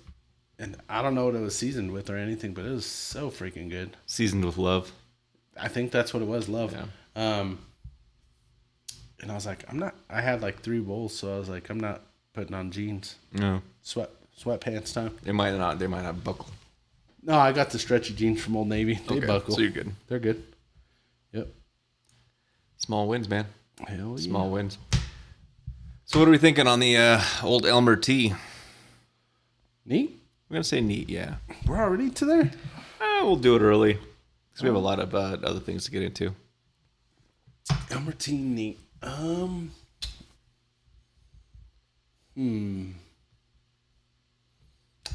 and I don't know what it was seasoned with or anything, but it was so freaking good. Seasoned with love. I think that's what it was, love. Yeah. And I was like, I had like 3 bowls, so I was like, I'm not putting on jeans. No. Sweatpants time. They might not buckle. No, I got the stretchy jeans from Old Navy. They buckle. So you're good. They're good. Yep. Small wins, man. Hell yeah. Small wins. So what are we thinking on the old Elmer T? Neat. We're going to say neat, yeah. We're already to there? We'll do it early because we have a lot of other things to get into. Elmer T neat. I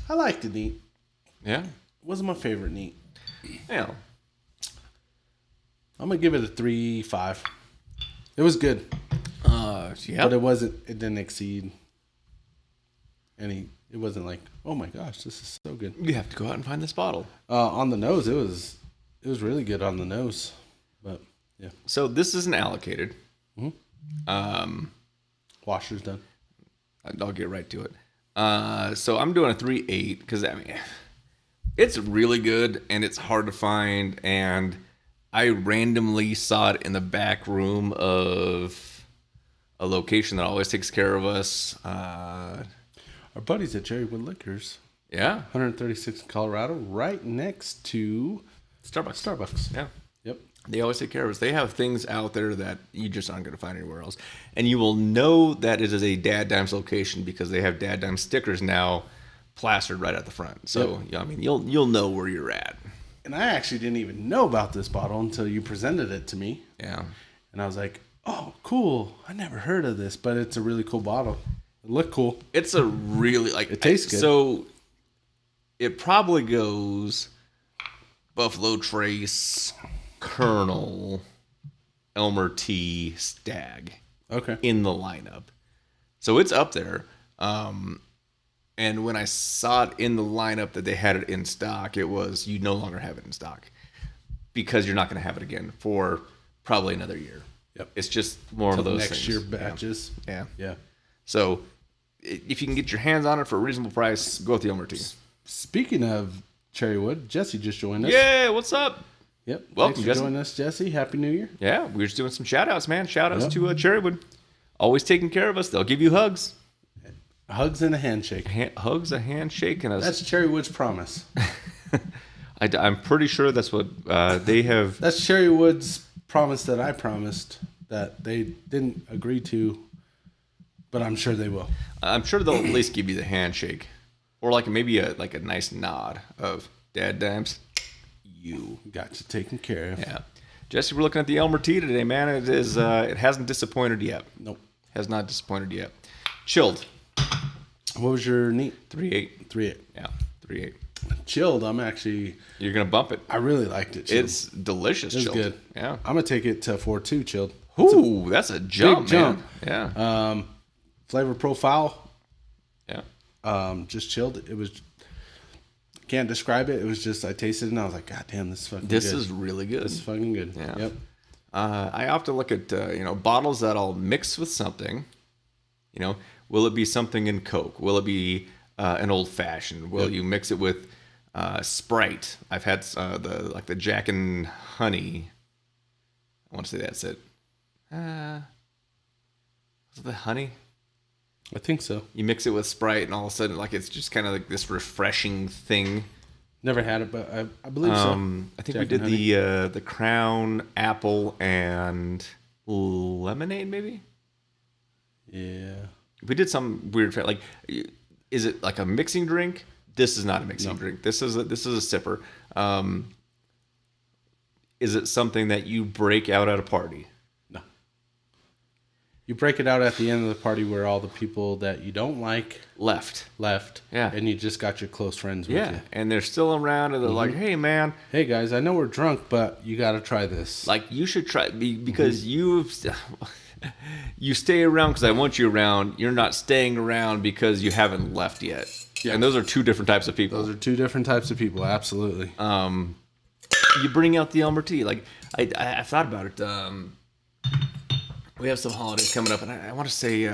liked the neat. Yeah? Wasn't my favorite neat. Yeah. I'm gonna give it a 3.5. It was good, Yeah. but it didn't exceed any. It wasn't like, oh my gosh, this is so good. You have to go out and find this bottle. On the nose, it was really good on the nose, but yeah. So this isn't allocated. Washer's done. I'll get right to it. So I'm doing a 3.8 because I mean, it's really good and it's hard to find. And I randomly saw it in the back room of a location that always takes care of us. Our buddies at Cherrywood Liquors, Yeah, 136 in Colorado, right next to Starbucks. yeah. Yep. They always take care of us. They have things out there that you just aren't going to find anywhere else. And you will know that it is a DadDimes location because they have DadDimes stickers now plastered right at the front. So, yeah, I mean, you'll know where you're at. And I actually didn't even know about this bottle until you presented it to me. Yeah. And I was like, oh, cool. I never heard of this, but it's a really cool bottle. It looked cool. It's a really, like... It tastes good. So, it probably goes Buffalo Trace, Colonel, Elmer T, Stag. Okay. In the lineup. So it's up there. And when I saw it in the lineup that they had it in stock, it was you no longer have it in stock because you're not going to have it again for probably another year. Yep. It's just more of those next things. year batches. Yeah. Yeah. So if you can get your hands on it for a reasonable price, go with the Elmer T. Speaking of Cherrywood, Jesse just joined us. Yeah, what's up? Yep. Welcome, Thanks for Jesse. joining us, Jesse. Happy New Year. Yeah, we were just doing some shout outs, man. Shout outs Yep. to Cherrywood. Always taking care of us. They'll give you hugs. Hugs and a handshake. Hugs, a handshake, and a... That's Cherrywood's promise. I'm pretty sure that's what they have. That's Cherrywood's promise that I promised that they didn't agree to, but I'm sure they will. I'm sure they'll at least give you the handshake, or like maybe a nice nod of DadDimes. You Got you taken care of. yeah, Jesse. We're looking at the Elmer T today, man. It is. It hasn't disappointed yet. Nope. Has not disappointed yet. Chilled. What was your neat? 3.8. 3.8. Yeah, 3.8. Chilled. I'm actually. You're gonna bump it. I really liked it. Chilled. It's delicious. It's chilled. good. Yeah. I'm gonna take it to 4.2 chilled. Ooh, that's a jump, big jump. man. Yeah. Flavor profile, Yeah. just chilled. It was. Can't describe it. It was just I tasted it and I was like, God damn, this is fucking This good. is really good. This is fucking good. Yeah. Yep. I often look at bottles that I'll mix with something. Will it be something in Coke? Will it be an old fashioned? Will you mix it with Sprite? I've had the Jack and Honey. I want to say that's it. Was it the honey? I think so. You mix it with Sprite, and all of a sudden, like it's just kind of like this refreshing thing. Never had it, but I believe so. I think Jack we and did the Crown Apple and lemonade, maybe. Yeah. We did some weird like, is it like a mixing drink? This is not a mixing drink. This is a sipper. Is it something that you break out at a party? No. You break it out at the end of the party where all the people that you don't like Left. Yeah. and you just got your close friends with Yeah, you. and they're still around, and they're like, "Hey, man, Hey guys, I know we're drunk, but you got to try this. like you should try because you stay around because I want you around. You're not staying around because you haven't left yet." Yeah. And those are two different types of people. Those are two different types of people. Absolutely. You bring out the Elmer T. Like I thought about it. We have some holidays coming up, and I want to say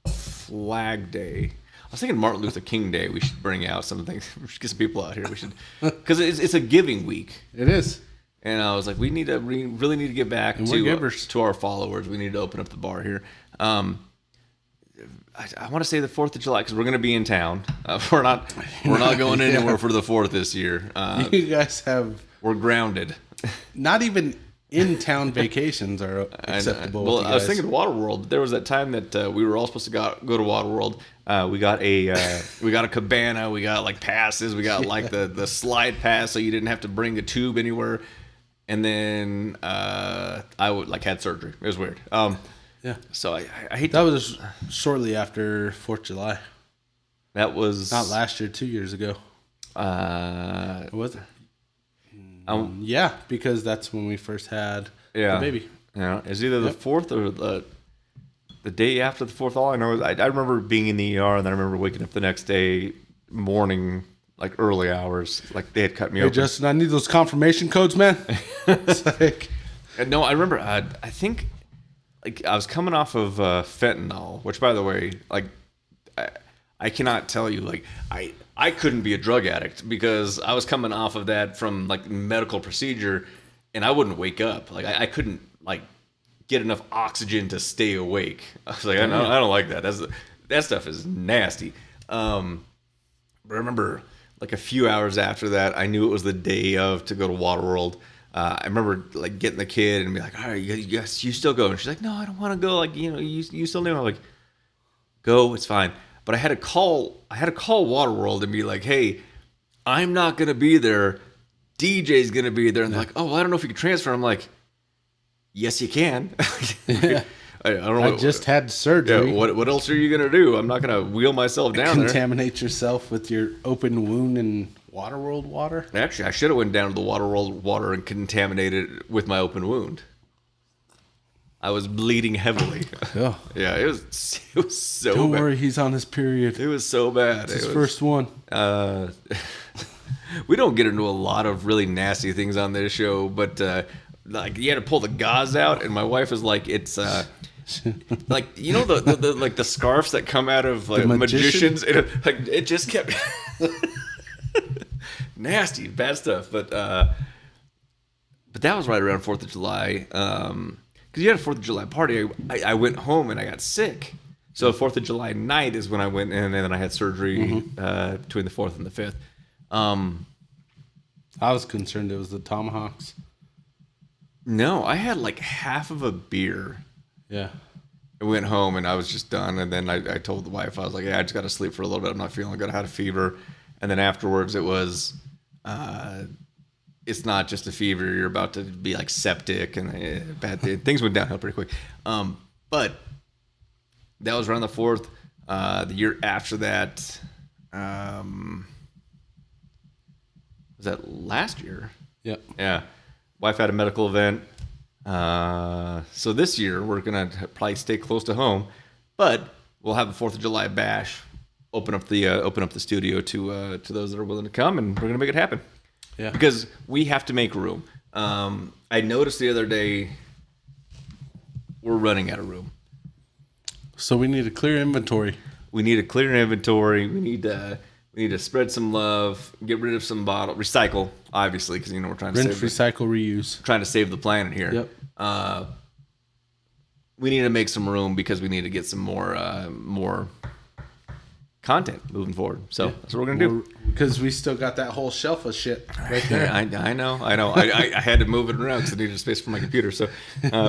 Flag Day. I was thinking Martin Luther King Day. We should bring out some things. We should get some people out here. We should because it's a giving week. It is. And I was like, we really need to get back to our followers. We need to open up the bar here. I want to say the 4th of July because we're going to be in town. We're not going anywhere for the 4th this year. You guys we're grounded. Not even in-town vacations are acceptable. Well, I was thinking Waterworld. There was that time that we were all supposed to go to Waterworld. We got a cabana. We got like passes. We got like the slide pass, so you didn't have to bring a tube anywhere. And then I had surgery. It was weird. Yeah. So I hate that was shortly after 4th of July. That was not last year, 2 years ago. Was it? Yeah, because that's when we first had the baby. Yeah, it's either the 4th or the day after the 4th. All I know is I remember being in the ER, and then I remember waking up the next day morning, like early hours, like they had cut me open. Justin, I need those confirmation codes, man. It's like, no, I remember. I think like I was coming off of fentanyl, which, by the way, like I cannot tell you, like I couldn't be a drug addict because I was coming off of that from like medical procedure, and I wouldn't wake up. Like I couldn't like get enough oxygen to stay awake. I was like, I don't like that. That stuff is nasty. But I remember like a few hours after that, I knew it was the day of to go to Waterworld. I remember like getting the kid and be like, all right, yes, you still go. And she's like, no, I don't want to go. Like, you still do. I'm like, go, it's fine. But I had to call Waterworld and be like, hey, I'm not going to be there. DJ's going to be there. And they're like, oh, well, I don't know if you can transfer. I'm like, yes, you can. I don't know. I just had surgery. Yeah, what else are you going to do? I'm not going to wheel myself down there. Contaminate yourself with your open wound in Waterworld water? Actually, I should have went down to the Waterworld water and contaminated it with my open wound. I was bleeding heavily. Oh. Yeah, it was so Don't bad. worry, he's on his period. It was so bad. It's his first one. We don't get into a lot of really nasty things on this show, but like you had to pull the gauze out, and my wife is like, it's like the like the scarves that come out of like magicians. It just kept nasty, bad stuff. But that was right around 4th of July. Because you had a 4th of July party. I went home and I got sick. So 4th of July night is when I went in, and then I had surgery between the 4th and the 5th. I was concerned it was the tomahawks. No, I had like half of a beer. Yeah. I went home and I was just done. And then I told the wife, I was like, yeah, I just got to sleep for a little bit. I'm not feeling good. I had a fever. And then afterwards it was... it's not just a fever. You're about to be like septic and bad things went downhill pretty quick. But that was around the 4th. The year after that, was that last year? Yep. Yeah. Wife had a medical event. So this year we're going to probably stay close to home, but we'll have a 4th of July bash, open up the studio to those that are willing to come, and we're going to make it happen. Yeah. Because we have to make room. I noticed the other day we're running out of room. So we need to clear inventory. We need to clear inventory. We need to spread some love, get rid of some bottle, recycle, obviously, because we're trying to recycle, reuse. Trying to save the planet here. Yep. We need to make some room because we need to get some more content moving forward. So that's what we're gonna do. Because we still got that whole shelf of shit right there. I know. I had to move it around because I needed space for my computer. So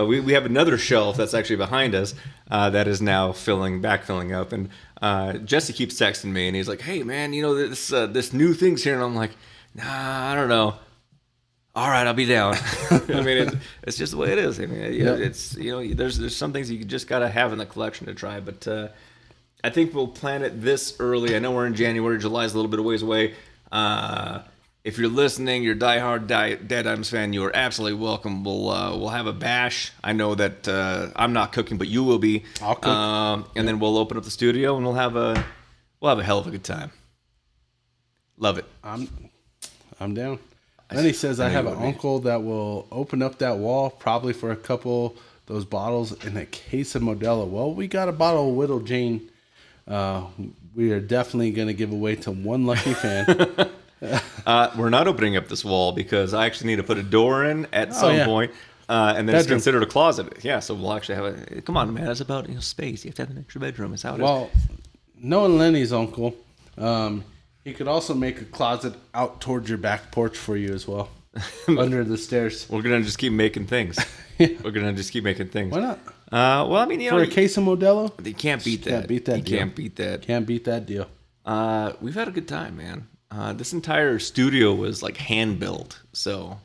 we have another shelf that's actually behind us that is now backfilling up. And Jesse keeps texting me and he's like, "Hey man, this new thing's here," and I'm like, "Nah, I don't know." All right, I'll be down. I mean, it's just the way it is. I mean, it's there's some things you just gotta have in the collection to try, but. I think we'll plan it this early. I know we're in January. July's a little bit of ways away. If you're listening, you're a diehard DadDimes fan, you are absolutely welcome. We'll have a bash. I know that I'm not cooking, but you will be. I'll cook. And then we'll open up the studio and we'll have a hell of a good time. Love it. I'm down. Then he says I have an uncle that will open up that wall probably for a couple those bottles in a case of Modelo. Well, we got a bottle of Whittle Jane. We are definitely going to give away to one lucky fan. We're not opening up this wall because I actually need to put a door in at some yeah. point, and then it's Bedroom. considered a closet. Yeah, so we'll actually have a. Come on, man, it's about space. You have to have an extra bedroom. It's how it is. Well, knowing Lenny's uncle, he could also make a closet out towards your back porch for you as well, under the stairs. We're gonna just keep making things. Yeah. We're gonna just keep making things. Why not? Well, I mean, you For know, a case of Modelo, you can't beat that. Can't beat that You deal. can't beat that. Can't beat that deal. We've had a good time, man. This entire studio was like hand built, so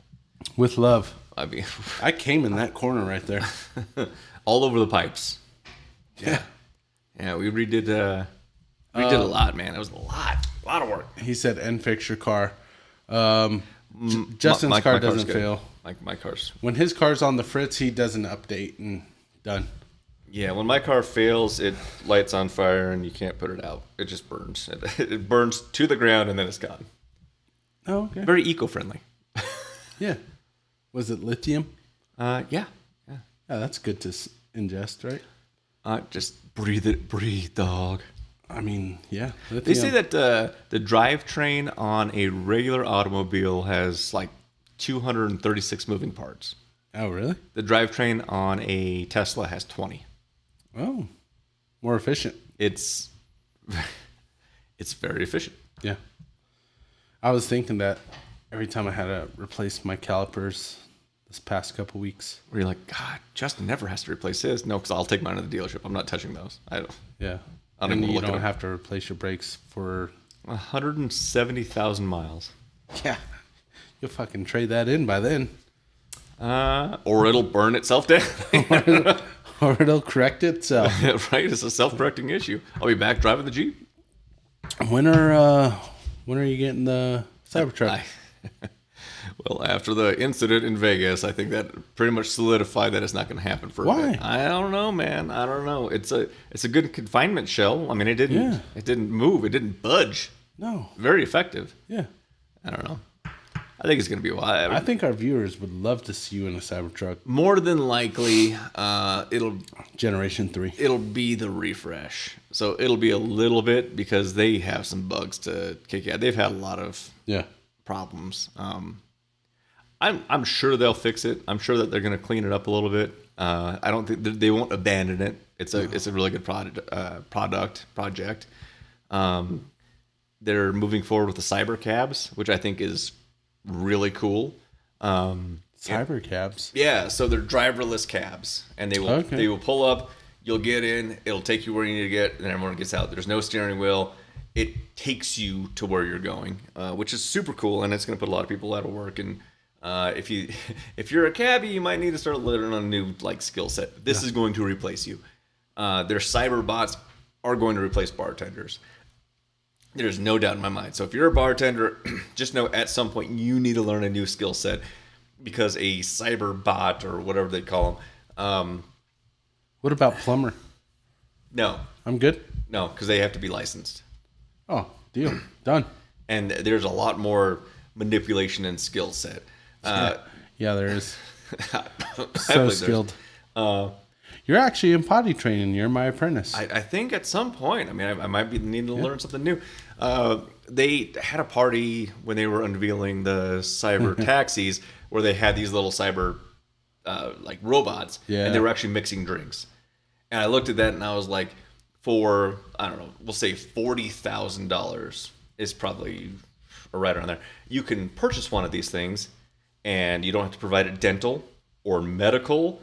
With love. I mean, I came in that corner right there. all over the pipes. Yeah. Yeah, we redid a lot, man. It was a lot of work. He said, "And fix your car." Justin's My car car's doesn't good. fail. Like my car's. When his car's on the fritz, he does an update and done. Yeah, when my car fails, it lights on fire and you can't put it out. It just burns. It burns to the ground and then it's gone. Oh, okay. Very eco-friendly. Yeah. Was it lithium? Yeah. Yeah, that's good to ingest, right? Just breathe it, breathe, dog. I mean, yeah. Lithium. They say that the drivetrain on a regular automobile has like 236 moving parts. Oh, really? The drivetrain on a Tesla has 20. Oh, more efficient. It's very efficient. Yeah. I was thinking that every time I had to replace my calipers this past couple weeks. Where you're like, God, Justin never has to replace his. No, because I'll take mine to the dealership. I'm not touching those. Yeah. I don't And even you look at don't them. have to replace your brakes for... 170,000 miles. Yeah. You'll fucking trade that in by then. Or it'll burn itself down. Or it'll correct itself. Right? It's a self-correcting issue. I'll be back driving the Jeep. When are you getting the Cybertruck? Well, after the incident in Vegas, I think that pretty much solidified that it's not going to happen for Why? a bit. I don't know, man. I don't know. It's a good confinement shell. I mean, it didn't move. It didn't budge. No. Very effective. Yeah. I don't know. I think it's going to be a while. I think our viewers would love to see you in a Cybertruck. More than likely, it'll Generation 3. it'll be the refresh. So it'll be a little bit because they have some bugs to kick out. They've had a lot of Yeah. problems. I'm sure they'll fix it. I'm sure that they're going to clean it up a little bit. I don't think they won't abandon it. It's a really good project. They're moving forward with the cyber cabs, which I think is really cool. Cyber cabs. Yeah, so they're driverless cabs, and they will pull up. You'll get in. It'll take you where you need to get, and everyone gets out. There's no steering wheel. It takes you to where you're going, which is super cool, and it's going to put a lot of people out of work. And if you're a cabbie, you might need to start learning a new skill set. This is going to replace you. Their cyber bots are going to replace bartenders. There's no doubt in my mind. So if you're a bartender, just know at some point you need to learn a new skill set because a cyber bot or whatever they call them. What about plumber? No, I'm good. because they have to be licensed. Oh, deal. Done. And there's a lot more manipulation and skill set. Yeah, there is. I So believe skilled. there's- You're actually in potty training. You're my apprentice. I think at some point, I mean, I might be needing to learn something new. They had a party when they were unveiling the cyber taxis where they had these little cyber robots, and they were actually mixing drinks. And I looked at that and I was like, for, I don't know, we'll say $40,000 is probably right around there. You can purchase one of these things and you don't have to provide a dental or medical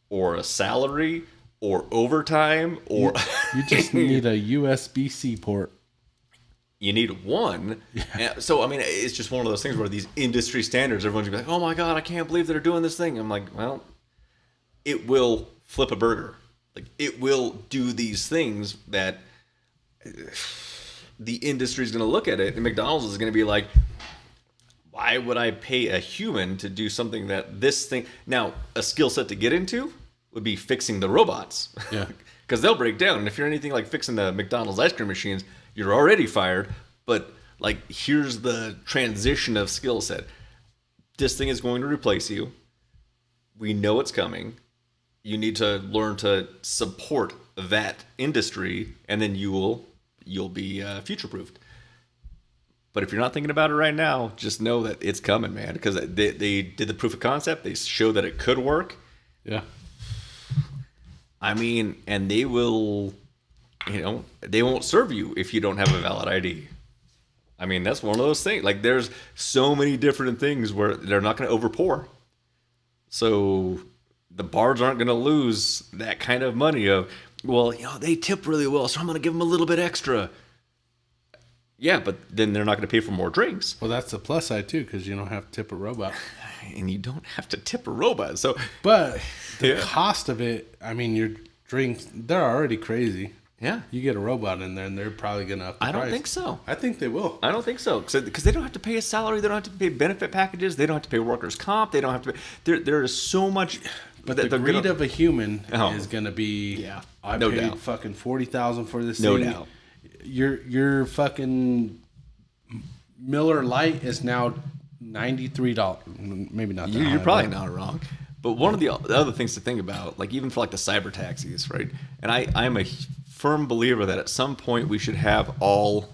or a salary or overtime or You just need a USB-C port. you need one. And so, I mean, it's just one of those things where these industry standards, everyone's gonna be like, oh my God, I can't believe they're doing this thing. I'm like, well, it will flip a burger. Like, it will do these things that the industry is going to look at it, and McDonald's is going to be like, why would I pay a human to do something that this thing... Now, a skill set to get into would be fixing the robots. Yeah. Because they'll break down. And if you're anything like fixing the McDonald's ice cream machines, you're already fired. But, here's the transition of skill set. This thing is going to replace you. We know it's coming. You need to learn to support that industry, and then you'll be future-proofed. But if you're not thinking about it right now, just know that it's coming, man. Because they did the proof of concept. They showed that it could work. Yeah. I mean, and they will, they won't serve you if you don't have a valid ID. I mean, that's one of those things. Like, there's so many different things where they're not going to overpour. So the bars aren't going to lose that kind of money of, well, they tip really well, so I'm going to give them a little bit extra. Yeah, but then they're not going to pay for more drinks. Well, that's the plus side, too, because you don't have to tip a robot. And you don't have to tip a robot. So, but the cost of it, I mean, your drinks, they're already crazy. Yeah. You get a robot in there, and they're probably going to up the price. I don't think so. I think they will. I don't think so. Because they don't have to pay a salary. They don't have to pay benefit packages. They don't have to pay workers' comp. They don't have to pay... There is so much... But the greed of a human is going to be... Yeah, I no paid doubt. fucking $40,000 for this No thing. doubt. Your fucking Miller Lite is now $93. Maybe not that You're high, probably but- not wrong. But one of the other things to think about, like even for like the cyber taxis, right? And I'm a firm believer that at some point we should have all...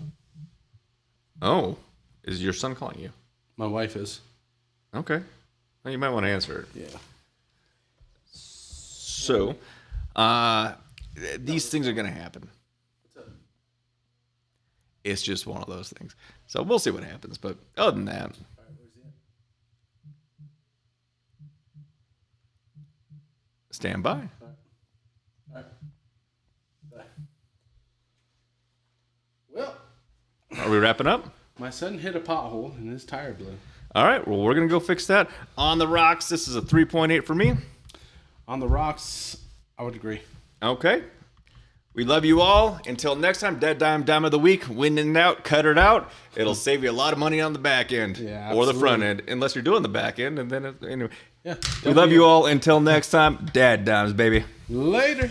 Oh, is your son calling you? My wife is. Okay. Well, you might want to answer it. Yeah. So, these things are going to happen. It's just one of those things. So we'll see what happens. But other than that, stand by. Well, Are we wrapping up? my son hit a pothole and his tire blew. All right. Well, we're going to go fix that. On the rocks, this is a 3.8 for me. On the rocks, I would agree. Okay. We love you all. Until next time, Dead Dime of the Week. Win and out, cut it out. It'll save you a lot of money on the back end. Yeah, or the front absolutely. end, unless you're doing the back end. And then, anyway. Yeah. We love you all. Until next time, Dad Dimes, baby. Later.